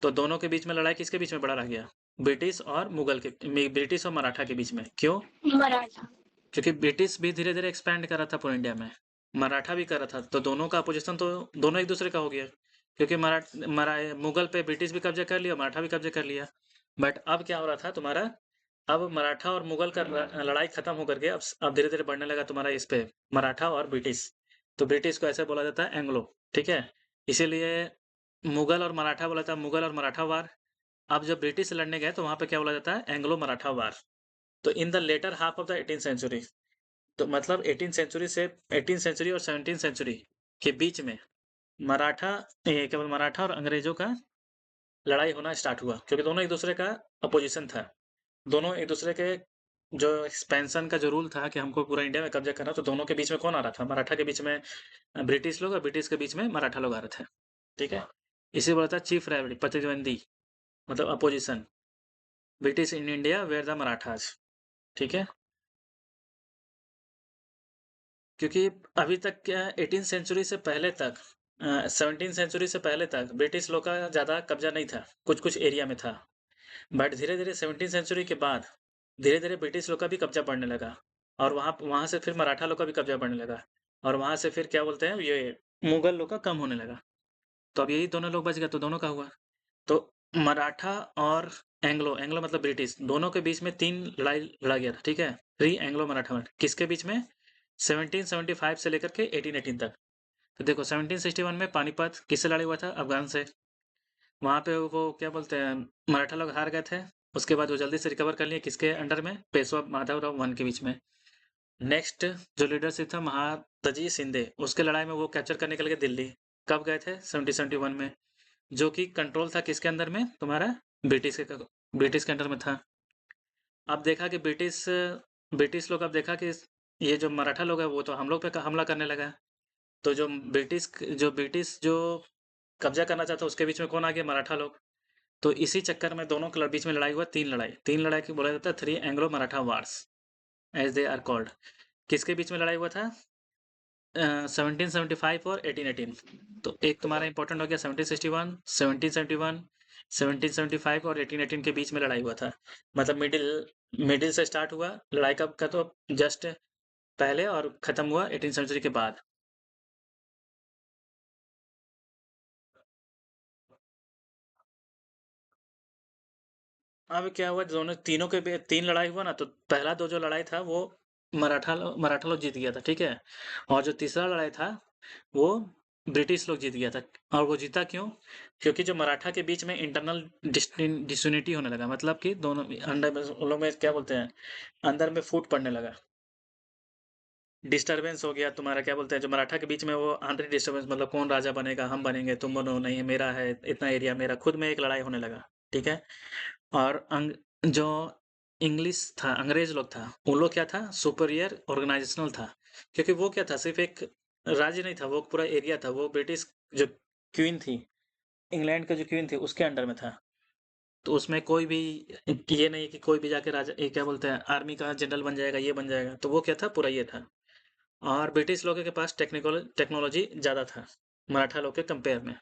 तो दोनों के बीच में लड़ाई किसके बीच में बड़ा रह गया, ब्रिटिश और मुगल के, ब्रिटिश और मराठा के बीच में। क्यों, मराठा। क्योंकि ब्रिटिश भी धीरे धीरे एक्सपैंड कर रहा था पूरे इंडिया में, मराठा भी कर रहा था, तो दोनों का अपोजिशन तो दोनों एक दूसरे का हो गया। क्योंकि मुगल पे ब्रिटिश भी कब्जा कर लिया, मराठा भी कब्जा कर लिया। बट अब क्या हो रहा था तुम्हारा, अब मराठा और मुगल का लड़ाई खत्म होकर के अब धीरे धीरे बढ़ने लगा तुम्हारा इस पे, मराठा और ब्रिटिश। तो ब्रिटिश को ऐसे बोला जाता है एंग्लो, ठीक है। इसीलिए मुगल और मराठा बोला था, मुगल और मराठा वार। अब जब ब्रिटिश से लड़ने गए तो वहां पे क्या बोला जाता है, एंग्लो मराठा वार। तो in the later half of the 18th century, तो मतलब 18th सेंचुरी और 17th सेंचुरी के बीच में मराठा, केवल मराठा और अंग्रेजों का लड़ाई होना स्टार्ट हुआ, क्योंकि दोनों एक दूसरे का अपोजिशन था। दोनों एक दूसरे के जो एक्सपेंशन का जो रूल था कि हमको पूरा इंडिया में कब्जा करना, तो दोनों के बीच में कौन आ रहा था, मराठा के बीच में ब्रिटिश लोग, और ब्रिटिश के बीच में मराठा लोग आ रहे थे, ठीक है। इसे बोला था चीफ राइवलरी, प्रतिद्वंदी, मतलब opposition, British in India were the Marathas, ठीक है। क्योंकि अभी तक क्या, 18th सेंचुरी से पहले तक, 17th सेंचुरी से पहले तक ब्रिटिश लोग का ज़्यादा कब्जा नहीं था, कुछ कुछ एरिया में था। बट धीरे धीरे 17th सेंचुरी के बाद धीरे धीरे ब्रिटिश लोग का भी कब्जा बढ़ने लगा, और वहाँ वहाँ से फिर मराठा लोग का भी कब्जा बढ़ने लगा, और वहाँ से फिर क्या बोलते हैं ये, मुगल लोग का कम होने लगा। तो अब यही दोनों लोग बच गए, तो दोनों का हुआ। तो मराठा और एंग्लो, एंग्लो मतलब ब्रिटिश, दोनों के बीच में 3 लड़ाई लड़ा गया था, ठीक है। 3 एंग्लो मराठा में, किसके बीच में, 1775 से लेकर के 1818 तक। तो देखो 1761 में पानीपत किससे लड़ाई हुआ था, अफगान से। वहाँ पे वो क्या बोलते हैं, मराठा लोग हार गए थे। उसके बाद वो जल्दी से रिकवर कर लिए, किसके अंडर में, पेशवा माधवराव वन के बीच में। नेक्स्ट जो लीडरशिप था महादजी शिंदे, उसके लड़ाई में वो कैप्चर करने के लिए दिल्ली। कब गए थे, 1771 में। जो कि कंट्रोल था किसके अंदर में, तुम्हारा ब्रिटिश के अंडर में था। अब देखा कि ब्रिटिश लोग, अब देखा कि ये जो मराठा लोग है वो तो हम लोग पे हमला करने लगा। तो जो ब्रिटिश कब्जा करना चाहता उसके बीच में कौन आ गया, मराठा लोग। तो इसी चक्कर में दोनों के बीच में लड़ाई हुआ, 3 लड़ाई की बोला जाता है 3 Anglo Maratha wars, as they are called. किसके बीच में लड़ाई हुआ था, 1775 और 1818। तो एक तुम्हारा इंपॉर्टेंट हो गया 1761, 1771, 1775 और 1818 के बीच में लड़ाई हुआ था। मतलब मिडिल मिडिल से स्टार्ट हुआ लड़ाई का तो जस्ट पहले, और खत्म हुआ 18th सेंचुरी के बाद। अब क्या हुआ, दोनों तीनों के 3 लड़ाई हुआ ना, तो पहला जो लड़ाई था वो मराठा लोग जीत गया था, ठीक है। और जो तीसरा लड़ाई था वो ब्रिटिश लोग जीत गया था। और वो जीता क्यों, क्योंकि जो मराठा के बीच में इंटरनल डिसयूनिटी होने लगा, मतलब कि दोनों अंदर में उन लोग में क्या बोलते हैं, अंदर में फूट पड़ने लगा, डिस्टरबेंस हो गया तुम्हारा, क्या बोलते हैं, जो मराठा के बीच में वो आंतरिक डिस्टरबेंस, मतलब कौन राजा बनेगा, हम बनेंगे, तुम बनो, नहीं मेरा है इतना एरिया मेरा, खुद में एक लड़ाई होने लगा, ठीक है। और जो इंग्लिश था, अंग्रेज लोग था, उन लोग क्या था, सुपीरियर ऑर्गेनाइजेशनल था। क्योंकि वो क्या था, सिर्फ एक राज्य नहीं था, वो पूरा एरिया था। वो ब्रिटिश जो क्वीन थी, इंग्लैंड का जो क्वीन थी उसके अंडर में था। तो उसमें कोई भी ये नहीं कि कोई भी जाके राजा, ये क्या बोलते हैं, आर्मी का जनरल बन जाएगा, ये बन जाएगा। तो वो क्या था, पूरा ये था। और ब्रिटिश लोगों के पास टेक्नोलॉजी ज़्यादा था मराठा लोग के कंपेयर में।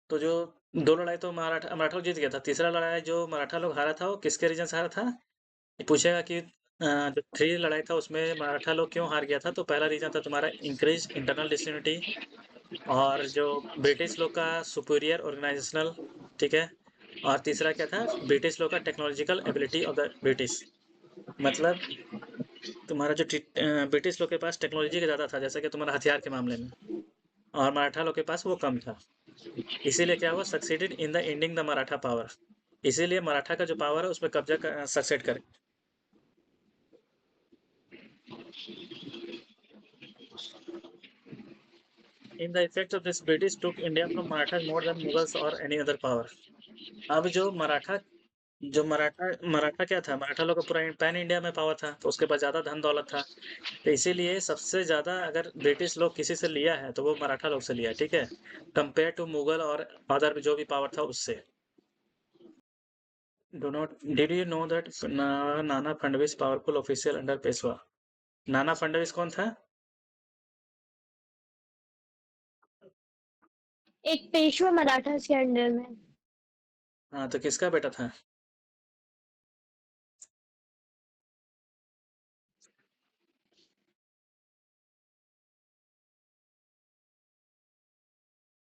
तो जो 2 लड़ाई तो मराठा मराठा लोग जीत गया था। तीसरा लड़ाई जो मराठा लोग हारा था वो किसके रीजन से हारा था, ये पूछेगा कि जो 3 लड़ाई था उसमें मराठा लोग क्यों हार गया था। तो पहला रीजन था तुम्हारा इंक्रीज इंटरनल डिसयूनिटी, और जो ब्रिटिश लोग का सुपीरियर ऑर्गेनाइजेशनल, ठीक है? और तीसरा क्या था? ब्रिटिश लोग का technological ability of the British, मतलब तुम्हारा जो ब्रिटिश लोग के पास टेक्नोलॉजी का ज़्यादा था, जैसे कि तुम्हारा हथियार के मामले में, और मराठा लोग के पास वो कम था। इसीलिए क्या हुआ? Succeeded in the ending the Maratha power. इसीलिए मराठा का जो पावर है उसपे कब्जा सक्सेड करे। In the effect of this British took India from Maratha more than Mughals और एनी अदर पावर। अब जो मराठा मराठा क्या था? मराठा लोग का पूरा पैन इंडिया में पावर था, तो उसके पास ज़्यादा धन दौलत था। तो इसीलिए सबसे ज़्यादा अगर ब्रिटिश लोग किसी से लिया है तो वो मराठा लोग से लिया है, ठीक है? कंपेयर टू मुगल और अदर जो भी पावर था उससे। Do not did you know that Nana Phadnavis powerful official under Peshwa? Nana Phadnavis कौन था? एक पेशवा मराठा के अंडर में। हाँ, तो किसका बेटा था?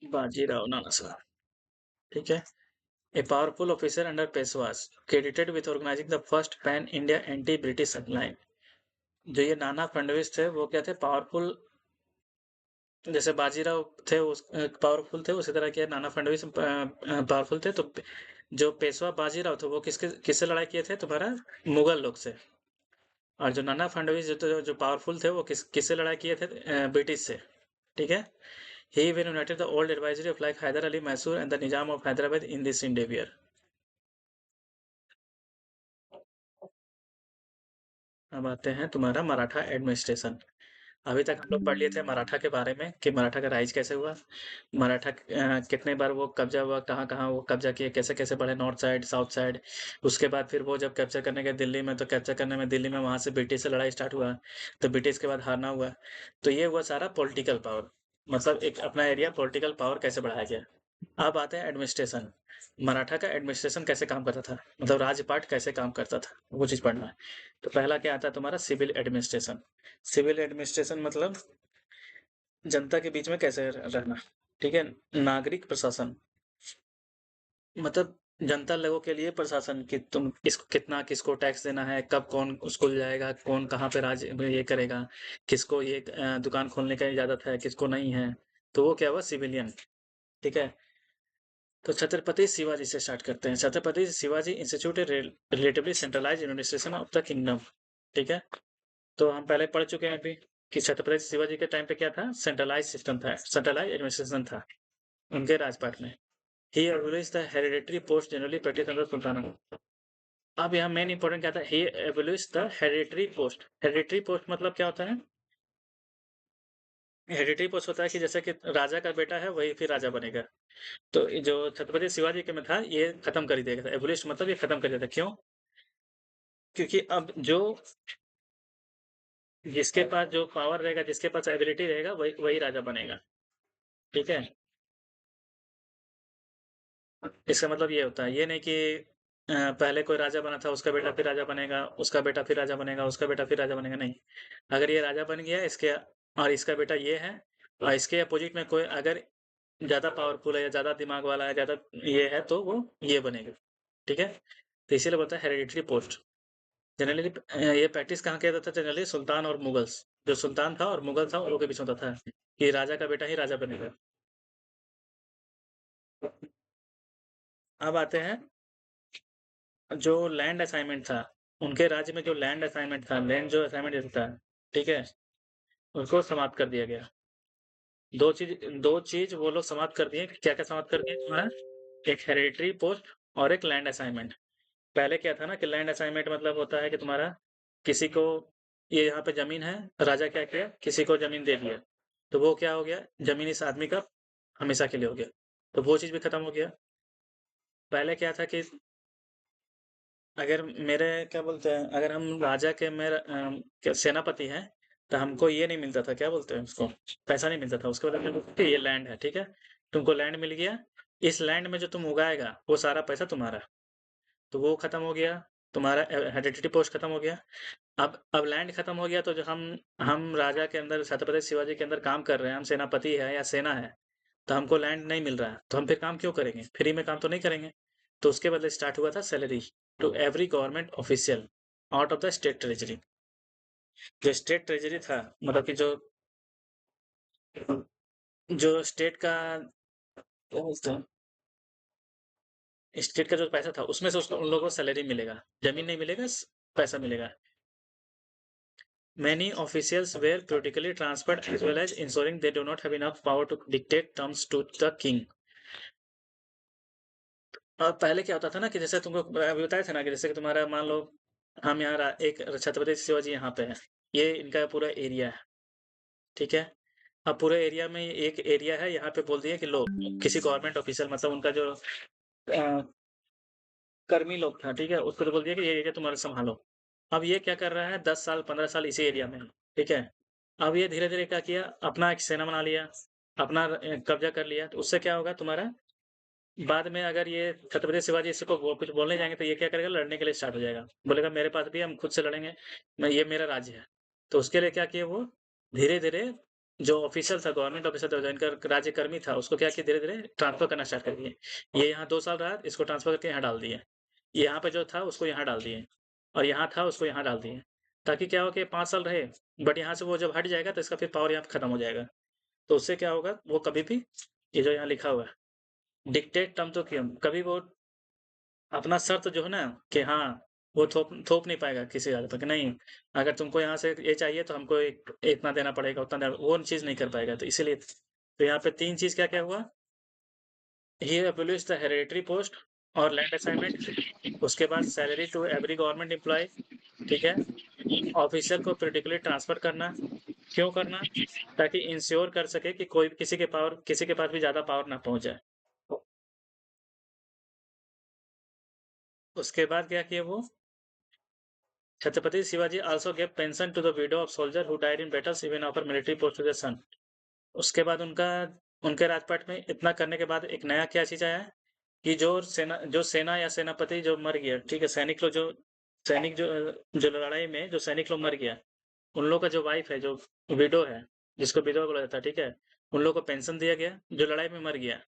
बाजीराव नानासाहेब, ठीक है? A powerful officer under Peshwas, credited with organizing the first pan-India anti-British line। जो ये नाना फडणवीस थे वो क्या थे? पावरफुल, जैसे बाजीराव थे उस पावरफुल थे, उसी तरह के नाना फडणवीस पावरफुल थे। तो जो पेशवा बाजीराव थे वो किससे लड़ाई किए थे? तुम्हारा मुगल लोग से। और जो नाना फडणवीस जो पावरफुल थे वो किससे लड़ाई किए थे? ब्रिटिश से, ठीक है? He even united the old advisory of like Hyder Ali Mysore and the Nizam of Hyderabad in this endeavor। अब आते हैं तुम्हारा मराठा एडमिनिस्ट्रेशन। अभी तक हम लोग पढ़ लिए थे मराठा के बारे में कि मराठा का राइज कैसे हुआ, मराठा कितने बार वो कब्जा हुआ, कहाँ कहाँ वो कब्जा किए, कैसे कैसे बढ़े, नॉर्थ साइड साउथ साइड। उसके बाद फिर वो जब कैप्चर करने गए दिल्ली में, तो कैप्चर करने में दिल्ली में वहाँ से ब्रिटिश से लड़ाई स्टार्ट हुआ, तो ब्रिटिश के बाद हारना हुआ। तो ये हुआ सारा पॉलिटिकल पावर, मतलब एक अपना एरिया पॉलिटिकल पावर कैसे बढ़ाया गया। अब आते हैं एडमिनिस्ट्रेशन। मराठा का एडमिनिस्ट्रेशन कैसे काम करता था, मतलब राजपाट कैसे काम करता था, वो चीज़ पढ़ना है। तो पहला क्या आता है तुम्हारा? Civil administration. सिविल एडमिनिस्ट्रेशन मतलब जनता के बीच में कैसे रहना, ठीक है? नागरिक प्रशासन, मतलब जनता लोगों के लिए प्रशासन कि तुम इसको कितना, किसको टैक्स देना है, कब कौन स्कूल जाएगा, कौन कहाँ पे राज ये करेगा, किसको ये दुकान खोलने का इजाजत है, किसको नहीं है। तो वो क्या हुआ? सिविलियन, ठीक है? तो छत्रपति शिवाजी से स्टार्ट करते हैं। Chhatrapati Shivaji institute relatively centralize administration of the kingdom, ठीक है? तो हम पहले पढ़ चुके हैं अभी कि छत्रपति शिवाजी के टाइम पे क्या था? सेंट्रलाइज सिस्टम था, सेंट्रलाइज एडमिनिस्ट्रेशन था उनके राजपाट में। He abolish the hereditary post generally practice under sultanate. अब यहाँ मेन इंपॉर्टेंट क्या था? He abolish the hereditary post. Hereditary post मतलब क्या होता है? हेरिडेटरी पोस्ट होता है कि जैसे कि राजा का बेटा है वही फिर राजा बनेगा। तो जो छत्रपति शिवाजी के में था ये खत्म कर दिया गया था। एबोलिश मतलब ये खत्म कर दिया था। क्यों? क्योंकि अब जो जिसके पास जो पावर रहेगा, जिसके पास एबिलिटी रहेगा, वही वही राजा बनेगा, ठीक है? इसका मतलब ये होता है, ये नहीं कि पहले कोई राजा बना था, उसका बेटा फिर राजा बनेगा, उसका बेटा फिर राजा बनेगा, उसका बेटा फिर राजा बनेगा, नहीं। अगर ये राजा बन गया इसके और इसका बेटा ये है, और इसके अपोजिट में कोई अगर ज़्यादा पावरफुल है या ज़्यादा दिमाग वाला है, ज़्यादा ये है, तो वो ये बनेगा, ठीक है? तो इसीलिए बोलता है हेरिडिटरी पोस्ट। जनरली ये प्रैक्टिस कहाँ किया जाता था? जनरली सुल्तान और मुगल्स, जो सुल्तान था और मुगल था उनके बीच होता था कि राजा का बेटा ही राजा बनेगा। अब आते हैं जो लैंड असाइनमेंट था, उनके राज्य में जो लैंड असाइनमेंट था, लैंड जो असाइनमेंट देता था, ठीक है? उसको समाप्त कर दिया गया। दो चीज वो लोग समाप्त कर दिए। क्या क्या समाप्त कर दिए तुम्हारा? एक हेरिडिटरी पोस्ट और एक लैंड असाइनमेंट। पहले क्या था ना कि लैंड असाइनमेंट मतलब होता है कि तुम्हारा किसी को, ये यहाँ पे जमीन है, राजा क्या किया, किसी को जमीन दे दिया, तो वो क्या हो गया? जमीन इस आदमी का हमेशा के लिए हो गया। तो वो चीज भी खत्म हो गया। पहले क्या था कि अगर मेरे क्या बोलते हैं, अगर हम राजा के मेरे सेनापति हैं, तो हमको ये नहीं मिलता था, क्या बोलते हैं उसको, पैसा नहीं मिलता था। उसके बाद ये लैंड है, ठीक है? तुमको लैंड मिल गया, इस लैंड में जो तुम उगाएगा वो सारा पैसा तुम्हारा। तो वो खत्म हो गया, तुम्हारा हेरिडिटरी पोस्ट खत्म हो गया। अब लैंड खत्म हो गया, तो जो हम राजा के अंदर, छत्रपति शिवाजी के अंदर काम कर रहे हैं, हम सेनापति है या सेना है, तो हमको लैंड नहीं मिल रहा है, तो हम फिर काम क्यों करेंगे? फ्री में काम तो नहीं करेंगे। तो उसके बदले स्टार्ट हुआ था salary to every government official out of the state treasury. जो स्टेट ट्रेजरी था, मतलब कि जो स्टेट का क्या बोलते हैं, स्टेट का जो पैसा था उसमें से उसको उन लोगों को सैलरी मिलेगा, जमीन नहीं मिलेगा, पैसा मिलेगा। Many officials were politically transferred as well as ensuring they do not have enough power to dictate terms to the king. और पहले क्या होता था ना कि जैसे तुमको अभी बताया था ना कि जैसे कि तुम्हारा मान लो हम यहाँ एक छत्रपति शिवाजी यहाँ पे है, ये इनका पूरा एरिया है, ठीक है। अब पूरे एरिया में एक एरिया है, यहाँ पे बोल दिया कि लो किसी गवर्नमेंट ऑफिसर, मतलब उनका जो कर्मी लोग था, ठीक है, उसको तो बोल दिया कि ये एरिया तुम्हारा संभालो। अब ये क्या कर रहा है, 10 साल 15 साल इसी एरिया में है, ठीक है। अब ये धीरे धीरे क्या किया, अपना एक सेना बना लिया, अपना कब्जा कर लिया, तो उससे क्या होगा तुम्हारा, बाद में अगर ये छत्रपति शिवाजी इसको कुछ बोलने जाएंगे तो ये क्या करेगा, लड़ने के लिए स्टार्ट हो जाएगा, बोलेगा मेरे पास भी, हम खुद से लड़ेंगे, मैं ये मेरा राज्य है। तो उसके लिए क्या किया वो, धीरे धीरे जो ऑफिसर था, गवर्नमेंट ऑफिसर था, जो इनका राज्य कर्मी था, उसको क्या किया, धीरे धीरे ट्रांसफर करना स्टार्ट कर दिए। ये यहाँ 2 साल रहा, इसको ट्रांसफर करके यहाँ डाल दिए। यहाँ पे जो था उसको यहाँ डाल दिए, और यहाँ था उसको यहाँ डाल दिए, ताकि क्या हो कि 5 साल रहे, बट यहाँ से वो जब हट जाएगा तो इसका फिर पावर यहाँ खत्म हो जाएगा। तो उससे क्या होगा, वो कभी भी ये जो यहाँ लिखा हुआ है डिक्टेट टर्म तो क्यों, कभी वो अपना शर्त जो है ना कि हाँ, वो थोप थोप नहीं पाएगा किसी आदमी पर कि नहीं, अगर तुमको यहाँ से ये चाहिए तो हमको इतना देना पड़ेगा, उतना देना, वो चीज़ नहीं कर पाएगा। तो इसीलिए तो यहाँ पे 3 चीज़ क्या-क्या हुआ, he abolish the hereditary post और लैंड असाइनमेंट, उसके बाद salary to every government employ, ठीक है। ऑफिसर को पॉलिटिकली ट्रांसफर करना, क्यों करना, ताकि इंश्योर कर सके कि कोई किसी के पास भी ज़्यादा पावर ना पहुँच जाए। उसके बाद क्या किया वो, Chhatrapati Shivaji also gave pension to the widow of soldier who died in battles, even offer military post to their son. उसके बाद उनके राजपाट में इतना करने के बाद एक नया क्या चीज़ आया कि जो सेना या सेनापति जो मर गया, ठीक है, सैनिक जो लड़ाई में जो सैनिक लोग मर गया, उन लोग का जो वाइफ है, जो विडो है, जिसको विधवा बोला जाता है, ठीक है, उन लोग को पेंशन दिया गया जो लड़ाई में मर गया,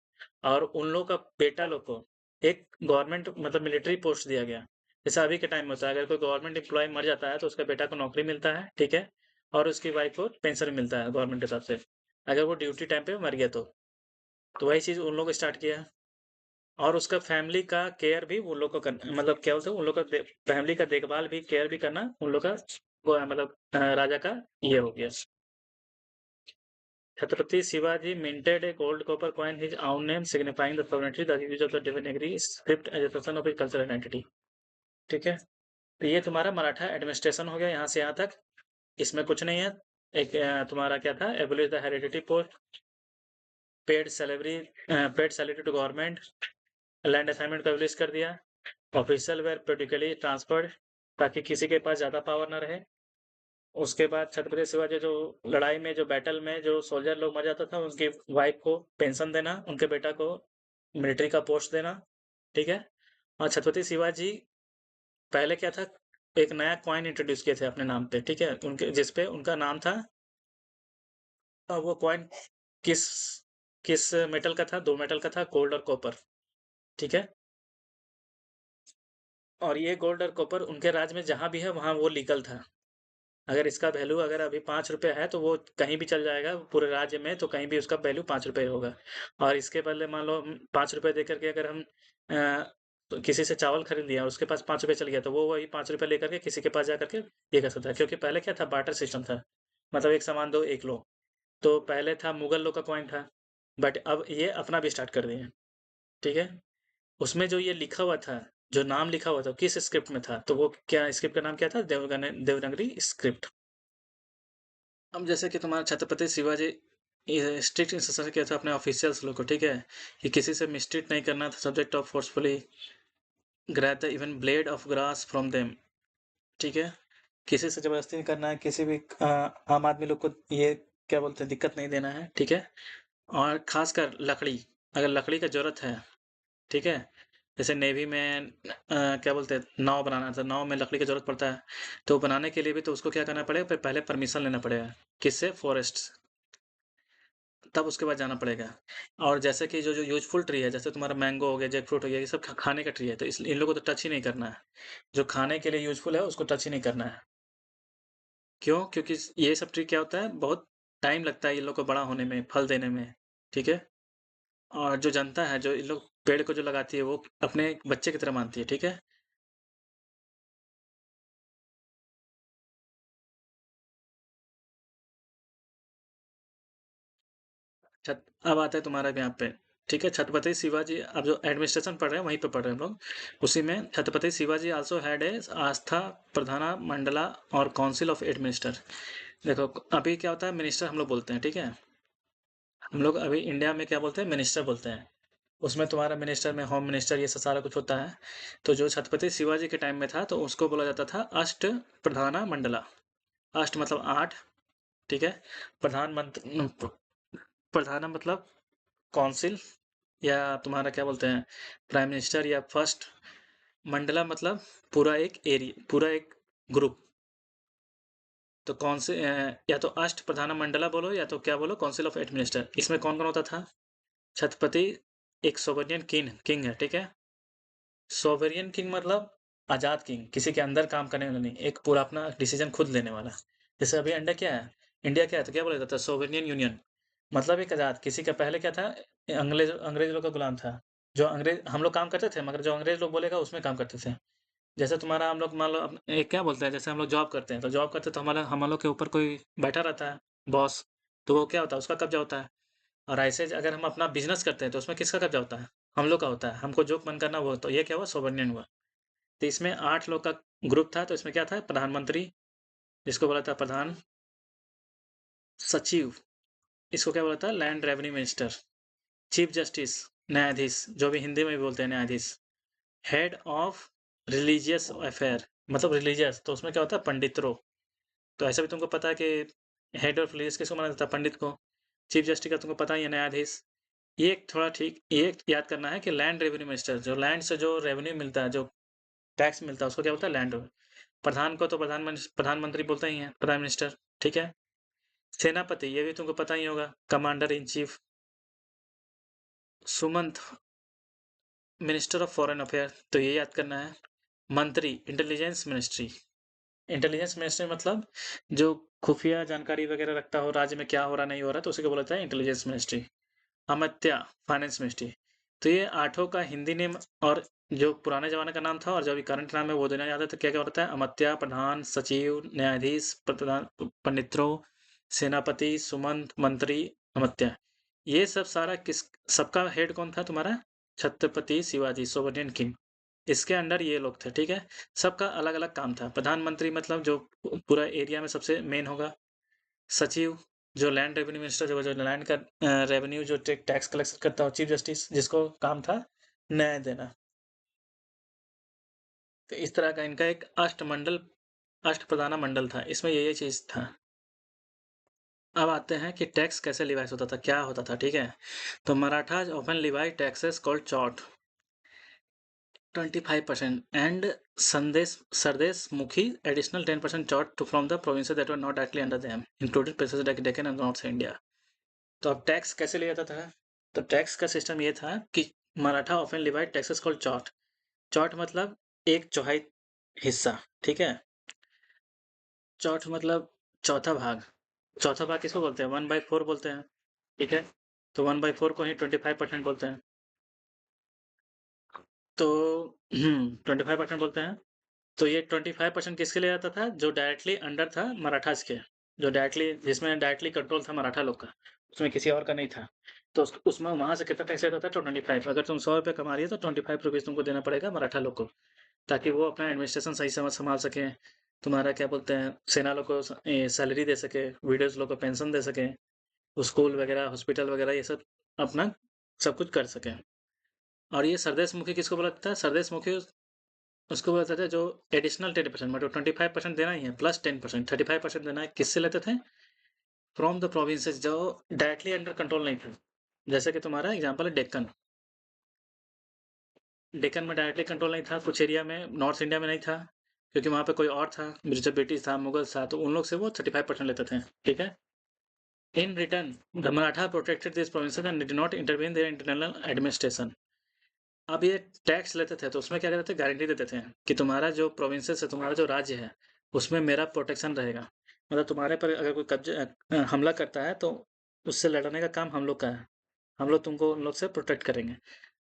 और उन लोग का बेटा लोग को एक गवर्नमेंट मतलब मिलिट्री पोस्ट दिया गया। जैसा अभी के टाइम में होता है, अगर कोई गवर्नमेंट एम्प्लॉय मर जाता है तो उसका बेटा को नौकरी मिलता है, ठीक है, और उसकी वाइफ को पेंशन मिलता है गवर्नमेंट के तरफ से, अगर वो ड्यूटी टाइम पे मर गया तो वही चीज़ उन लोग को स्टार्ट किया। और उसका फैमिली का केयर भी उन लोग को करना, मतलब क्या बोलते हैं, उन लोग का फैमिली का देखभाल भी, केयर भी करना उन लोग का वो है, मतलब राजा का ये हो गया। Chhatrapati Shivaji minted a gold copper coin his own name, signifying the sovereignty, the use of the Devanagari script as a person of his cultural identity. ठीक है, तो ये तुम्हारा मराठा एडमिनिस्ट्रेशन हो गया यहाँ से यहाँ तक। इसमें कुछ नहीं है। एक तुम्हारा क्या था, abolish the heredity post, paid salary to government, land assignment को एबोलिश कर दिया, ऑफिशियल वेयर पोलिटिकली ट्रांसफर्ड, ताकि किसी के पास ज़्यादा पावर ना रहे। उसके बाद छत्रपति शिवाजी जो लड़ाई में, जो बैटल में जो सोल्जर लोग मर जाता था, उनकी वाइफ को पेंशन देना, उनके बेटा को मिलिट्री का पोस्ट देना, ठीक है। और छत्रपति शिवाजी पहले क्या था, एक नया कॉइन इंट्रोड्यूस किए थे अपने नाम पे, ठीक है, उनके जिसपे उनका नाम था। वो कॉइन किस किस मेटल का था, 2 मेटल का था, गोल्ड और कॉपर, ठीक है। और ये गोल्ड और कॉपर उनके राज्य में जहाँ भी है वहाँ वो लीगल था। अगर इसका वैल्यू अगर अभी 5 रुपए है तो वो कहीं भी चल जाएगा पूरे राज्य में, तो कहीं भी उसका वैल्यू 5 रुपए होगा। और इसके बदले मान लो 5 रुपए दे करके अगर हम तो किसी से चावल खरीद लिया और उसके पास 5 रुपए चल गया, तो वो वही 5 रुपए लेकर के किसी के पास जा करके ये कर सकता है, क्योंकि पहले क्या था, बार्टर सिस्टम था, मतलब एक सामान दो एक लो। तो पहले था मुगल लोग का कॉइन था, बट अब ये अपना भी स्टार्ट कर दिए हैं, ठीक है। उसमें जो ये लिखा हुआ था, जो नाम लिखा हुआ था, किस स्क्रिप्ट में था, तो वो क्या स्क्रिप्ट का नाम क्या था, देवनागरी स्क्रिप्ट। अब जैसे कि तुम्हारा छत्रपति शिवाजी ये स्ट्रिक्ट इंस्ट्रक्शन किया था अपने ऑफिशियल्स लोग को, ठीक है, कि किसी से मिसट्रीट नहीं करना था, subject of forcefully grab the even blade of grass from them, ठीक है। किसी से जबरदस्ती नहीं करना है, किसी भी आम आदमी लोग को ये क्या बोलते हैं, दिक्कत नहीं देना है, ठीक है। और खासकर लकड़ी, अगर लकड़ी का जरूरत है, ठीक है, जैसे नेवी में क्या बोलते हैं, नाव बनाना था, नाव में लकड़ी की जरूरत पड़ता है, तो बनाने के लिए भी तो उसको क्या करना पड़ेगा, पहले परमिशन लेना पड़ेगा, किससे, फॉरेस्ट। तब उसके बाद जाना पड़ेगा। और जैसे कि जो यूज़फुल ट्री है, जैसे तुम्हारा मैंगो हो गया, जैकफ्रूट हो गया, ये सब खाने का ट्री है, तो इसलिए इन लोगों को तो टच ही नहीं करना है। जो खाने के लिए यूज़फुल है, उसको टच ही नहीं करना है। क्यों? क्योंकि ये सब ट्री क्या होता है, बहुत टाइम लगता है इन लोग को बड़ा होने में, फल देने में, ठीक है? और जो जनता है, जो इन लोग पेड़ को जो लगाती है, वो अपने बच्चे की तरह मानती है, ठीक है? छत अब आता है तुम्हारा यहाँ पे, ठीक है? छत्रपति शिवाजी, अब जो एडमिनिस्ट्रेशन पढ़ रहे हैं, वहीं पे पढ़ रहे हैं हम लोग। उसी में Chhatrapati Shivaji also had a Ashta Pradhan Mandal और काउंसिल ऑफ एडमिनिस्टर। देखो, अभी क्या होता है, मिनिस्टर हम लोग बोलते हैं, ठीक है? हम लोग अभी इंडिया में क्या बोलते हैं, मिनिस्टर बोलते हैं। उसमें तुम्हारा मिनिस्टर में होम मिनिस्टर ये सब सारा कुछ होता है। तो जो छत्रपति शिवाजी के टाइम में था, तो उसको बोला जाता था अष्ट प्रधाना मंडला। अष्ट मतलब 8, ठीक है? प्रधानमंत्री, प्रधाना मतलब काउंसिल, या तुम्हारा क्या बोलते हैं, प्राइम मिनिस्टर या फर्स्ट। मंडला मतलब पूरा एक एरिया, पूरा एक ग्रुप। तो कौन से या तो अष्ट प्रधान मंडला बोलो, या तो क्या बोलो, काउंसिल ऑफ एडमिनिस्टर। इसमें कौन कौन होता था? छत्रपति एक सोवरियन किंग किंग है, ठीक है? सोवेरियन किंग मतलब आजाद किंग, किसी के अंदर काम करने वाला नहीं, एक पूरा अपना डिसीजन खुद लेने वाला। जैसे अभी इंडिया क्या है, इंडिया क्या है, तो क्या बोला जाता है, सोवेरियन यूनियन। मतलब एक आजाद, किसी का पहले क्या था, अंग्रेज अंग्रेज लोग का गुलाम था। जो अंग्रेज हम लोग काम करते थे, मगर जो अंग्रेज लोग बोलेगा उसमें काम करते थे। जैसे तुम्हारा हम लोग मान लो एक क्या बोलते हैं, जैसे हम लोग जॉब करते हैं, तो जॉब करते हैं तो हमारा हम लोग के ऊपर कोई बैठा रहता है, बॉस। तो वो क्या होता है, उसका कब्जा होता है। और ऐसे अगर हम अपना बिजनेस करते हैं, तो उसमें किसका कब्जा होता है, हम लोग का होता है। हमको जो मन करना वो, तो ये क्या हुआ, सोवरेनियन हुआ। तो इसमें 8 लोग का ग्रुप था, तो इसमें क्या था, प्रधानमंत्री, जिसको बोला था प्रधान सचिव, इसको क्या बोला था, land revenue minister. Chief justice, न्यायाधीश, जो भी हिंदी में भी बोलते हैं न्यायाधीश। हेड ऑफ रिलीजियस अफेयर, मतलब रिलीजियस, तो उसमें क्या होता है, पंडित्रों। तो ऐसा भी तुमको पता है कि हेड ऑफ रिलीजियस किसको माना जाता है, पंडित को। चीफ जस्टिस का तुमको पता ही है, न्यायाधीश। ये एक थोड़ा ठीक, ये एक याद करना है कि लैंड रेवेन्यू मिनिस्टर, जो लैंड से जो रेवेन्यू मिलता है, जो टैक्स मिलता है, उसको क्या बोलता है, लैंड। प्रधान को तो प्रधानमंत्री बोलते ही हैं, प्राइम मिनिस्टर, ठीक है? सेनापति, ये भी तुमको पता ही होगा, commander in chief. Sumant, minister of foreign affair, तो ये याद करना है। मंत्री, इंटेलिजेंस मिनिस्ट्री। इंटेलिजेंस मिनिस्ट्री मतलब जो खुफिया जानकारी वगैरह रखता हो, राज्य में क्या हो रहा नहीं हो रहा, तो उसी को बोला जाता है intelligence ministry. Amatya, finance ministry. तो ये आठों का हिंदी नेम, और जो पुराने जमाने का नाम था और जो अभी करंट नाम है वो देना याद है, तो क्या क्या होता है, अमात्या, प्रधान, सचिव, न्यायाधीश, प्रधान, पंडित्रों, सेनापति, सुमंत, मंत्री, अमात्या। ये सब सारा किस, सबका हेड कौन था तुम्हारा, छत्रपति शिवाजी, सोवरेन किंग। इसके अंडर ये लोग थे, ठीक है? सबका अलग अलग काम था। प्रधानमंत्री मतलब जो पूरा एरिया में सबसे मेन होगा। सचिव, जो लैंड रेवेन्यू मिनिस्टर, जो लैंड का रेवेन्यू, जो टैक्स कलेक्शन करता हो। चीफ जस्टिस, जिसको काम था न्याय देना। तो इस तरह का इनका एक अष्टमंडल, अष्टप्रधान मंडल था, इसमें ये चीज था। अब आते हैं कि टैक्स कैसे लिवाइज होता था, क्या होता था, ठीक है? तो Marathas often levied taxes called chauth 25%, and संदेश सरदेश मुखी additional 10% charged to from the provinces that were not directly under them, including places like Deccan and North India। तो अब टैक्स कैसे लिया जाता था? तो टैक्स का सिस्टम ये था कि Maratha often levied taxes called chauth. Chauth मतलब एक चौथाई हिस्सा, ठीक है? चौथ मतलब चौथा भाग। चौथा भाग किसको बोलते हैं, 1/4 बोलते हैं, ठीक है? तो 1/4 को ही 25% बोलते हैं। तो 25% बोलते हैं। तो ये 25% किसके लिए आता था, जो डायरेक्टली अंडर था मराठास के, जो डायरेक्टली, जिसमें डायरेक्टली कंट्रोल था मराठा लोग का, उसमें किसी और का नहीं था। तो उसमें वहां से कितना टैक्स लेता था, 25। अगर तुम 100 रुपये कमा रही है, तो 25 रुपीज तुमको देना पड़ेगा मराठा लोग को, ताकि वो अपना एडमिनिस्ट्रेशन सही समझ संभाल सके। तुम्हारा क्या बोलते हैं, सेना लोग को सैलरी दे सके, विडोज लोग को पेंशन दे सके, स्कूल वगैरह, हॉस्पिटल वगैरह, ये सब अपना सब कुछ कर सके। और ये सरदेश मुखी किसको बोला जाता है, सरदेश मुखी उसको बोला जाता है जो एडिशनल 10%, मतलब 25% देना ही है, प्लस 10%, 35% देना है। किससे लेते थे, फ्रॉम द प्रोविंसेस, जो डायरेक्टली अंडर कंट्रोल नहीं थे। जैसे कि तुम्हारा एग्जांपल है डेक्कन। डेक्कन में डायरेक्टली कंट्रोल नहीं था, कुछ एरिया में नॉर्थ इंडिया में नहीं था, क्योंकि वहाँ पे कोई और था, जैसे ब्रिटिश था, मुगल था, तो उन लोग से वो 35% लेते थे, ठीक है? In return, the Maratha protected these provinces and did not intervene their internal administration. अब ये टैक्स लेते थे तो उसमें क्या करते थे, गारंटी देते थे कि तुम्हारा जो प्रोविंसेस है, तुम्हारा जो राज्य है, उसमें मेरा प्रोटेक्शन रहेगा। मतलब तुम्हारे पर अगर कोई हमला करता है तो उससे लड़ने का काम हम लोग का है, हम लोग तुमको उन लोग से प्रोटेक्ट करेंगे।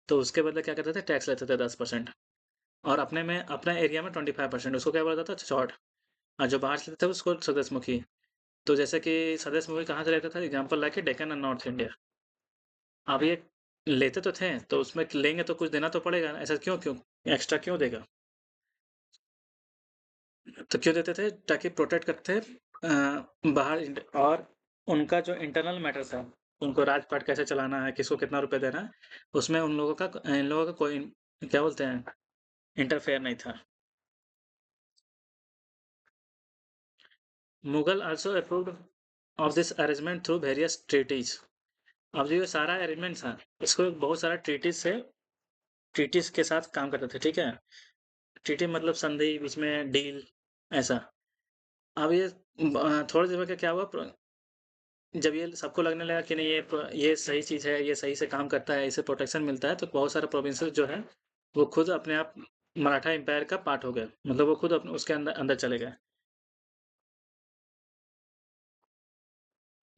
तो उसके बदले क्या करते थे, टैक्स लेते थे 10%, और अपने एरिया में 25%, उसको क्या बोला जाता था, चौड़। और जो बाहर से लेते थे उसको स्वदेशमुखी। तो जैसे कि स्वदेशमुखी कहाँ से लेते थे, एग्जाम्पल लाके डेक्कन एंड नॉर्थ इंडिया। अब ये लेते तो थे, तो उसमें लेंगे तो कुछ देना तो पड़ेगा, ऐसा क्यों क्यों एक्स्ट्रा क्यों देगा? तो क्यों देते थे, ताकि प्रोटेक्ट करते थे और उनका जो इंटरनल मैटर था, उनको राजपाट कैसे चलाना है, किसको कितना रुपए देना है, उसमें इन लोगों का कोई, क्या बोलते हैं, इंटरफेयर नहीं था। Mughal also approved of this arrangement through various treaties. अब जो ये सारा अरेंजमेंट था, इसको बहुत सारा ट्रीटीज के साथ काम करते थे, ठीक है। ट्रीटी मतलब संधि, बीच में डील, ऐसा। अब ये थोड़ी देर में क्या हुआ, जब ये सबको लगने लगा कि नहीं, ये सही चीज़ है, ये सही से काम करता है, इसे प्रोटेक्शन मिलता है, तो बहुत सारे प्रोविंसेस जो है वो खुद अपने आप मराठा एम्पायर का पार्ट हो गए, मतलब वो खुद अपने उसके अंदर अंदर चले गए।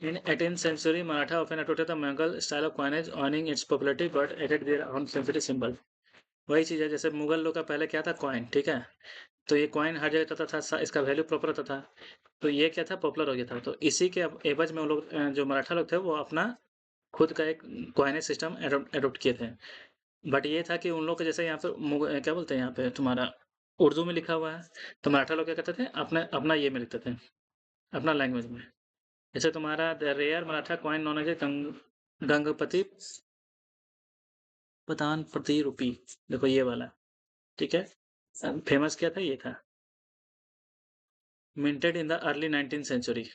In 18th century, Maratha often adopted the Mughal style of coinage, owning its popularity but added their own sensitive symbol. वही चीज़ है, जैसे मुगल लोग का पहले क्या था, कॉइन, ठीक है। तो ये कॉइन हर जगह होता था, इसका वैल्यू प्रॉपर होता था। तो ये क्या था, पॉपुलर हो गया था। तो इसी के एवज में वो लोग जो मराठा लोग थे वो अपना खुद का एक कॉइनेज सिस्टम एडॉप्ट किए थे। बट ये था कि उन लोग के जैसे यहाँ पे क्या बोलते हैं, यहाँ पे तुम्हारा उर्दू में लिखा हुआ है, तो मराठा लोग क्या करते थे, अपने अपना ये में लिखते थे, अपना लैंग्वेज में। जैसे तुम्हारा the rare Maratha coin known as गंगपति प्रधान प्रति रूपी, देखो ये वाला, ठीक है। फेमस क्या था, ये था, minted in the early 19th century.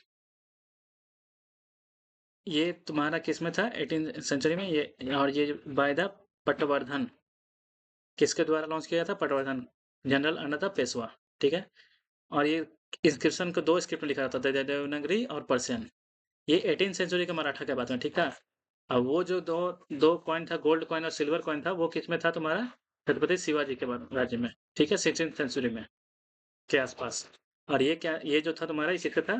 ये तुम्हारा किस में था, 18th सेंचुरी में ये, और ये बाय द पटवर्धन, किसके द्वारा लॉन्च किया था, Patwardhan, general under the Peshwa, ठीक है। और ये इंस्क्रिप्शन को दो स्क्रिप्ट में लिखा था, देवनागरी और पर्शियन। ये 18th सेंचुरी का मराठा के बात में, ठीक था। अब वो जो दो दो कॉइन था, गोल्ड कॉइन और सिल्वर कॉइन था, वो किस में था, तुम्हारा छत्रपति शिवाजी के राज्य में, ठीक है, 16th सेंचुरी में के आसपास। और ये क्या, ये जो था तुम्हारा, ये किसका था,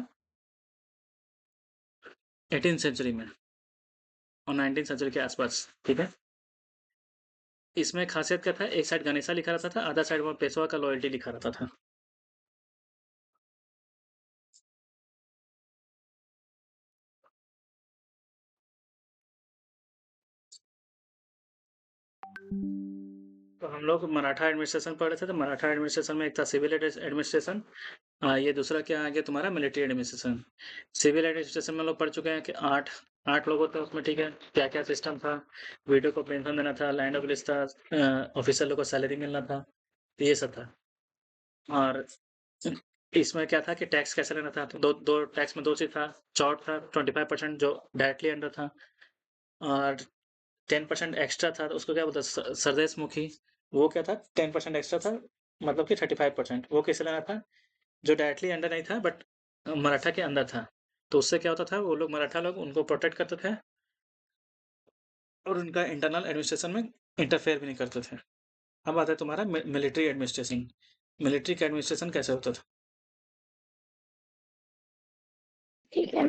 18th सेंचुरी में और 19th सेंचुरी के आसपास, ठीक है। इसमें खासियत क्या था, एक साइड गणेशा लिखा रहता था, अदर साइड में पेशवा का लॉयल्टी लिखा रहता था। तो हम लोग मराठा एडमिनिस्ट्रेशन पढ़ रहे थे, तो मराठा एडमिनिस्ट्रेशन में एक था सिविल एडमिनिस्ट्रेशन। ये दूसरा क्या आ गया तुम्हारा, मिलिट्री एडमिनिस्ट्रेशन। सिविल एडमिनिस्ट्रेशन में लोग पढ़ चुके हैं कि आठ आठ लोग होते हैं उसमें, ठीक है। क्या क्या सिस्टम था, विडो को पेंशन देना था, लैंड ऑफ लिस्ट था, ऑफिसर लोग को सैलरी मिलना था, तो ये सब था। और इसमें क्या था कि टैक्स कैसे लेना था, तो दो दो टैक्स में दो चीज था। चौट था 25% जो डायरेक्टली अंडर था, और 10% एक्स्ट्रा था, तो उसको क्या बोलते हैं, सरदेश मुखी। वो क्या था, 10% एक्स्ट्रा था, मतलब कि 35%, वो कैसे लेना था, जो डायरेक्टली अंडर नहीं था बट मराठा के अंदर था। तो उससे क्या होता था, वो लोग मराठा लोग उनको प्रोटेक्ट करते थे, और उनका इंटरनल एडमिनिस्ट्रेशन में इंटरफेयर भी नहीं करते थे। अब आता है तुम्हारा मिलिट्री एडमिनिस्ट्रेशन। मिलिट्री का एडमिनिस्ट्रेशन कैसे होता था? ठीक है।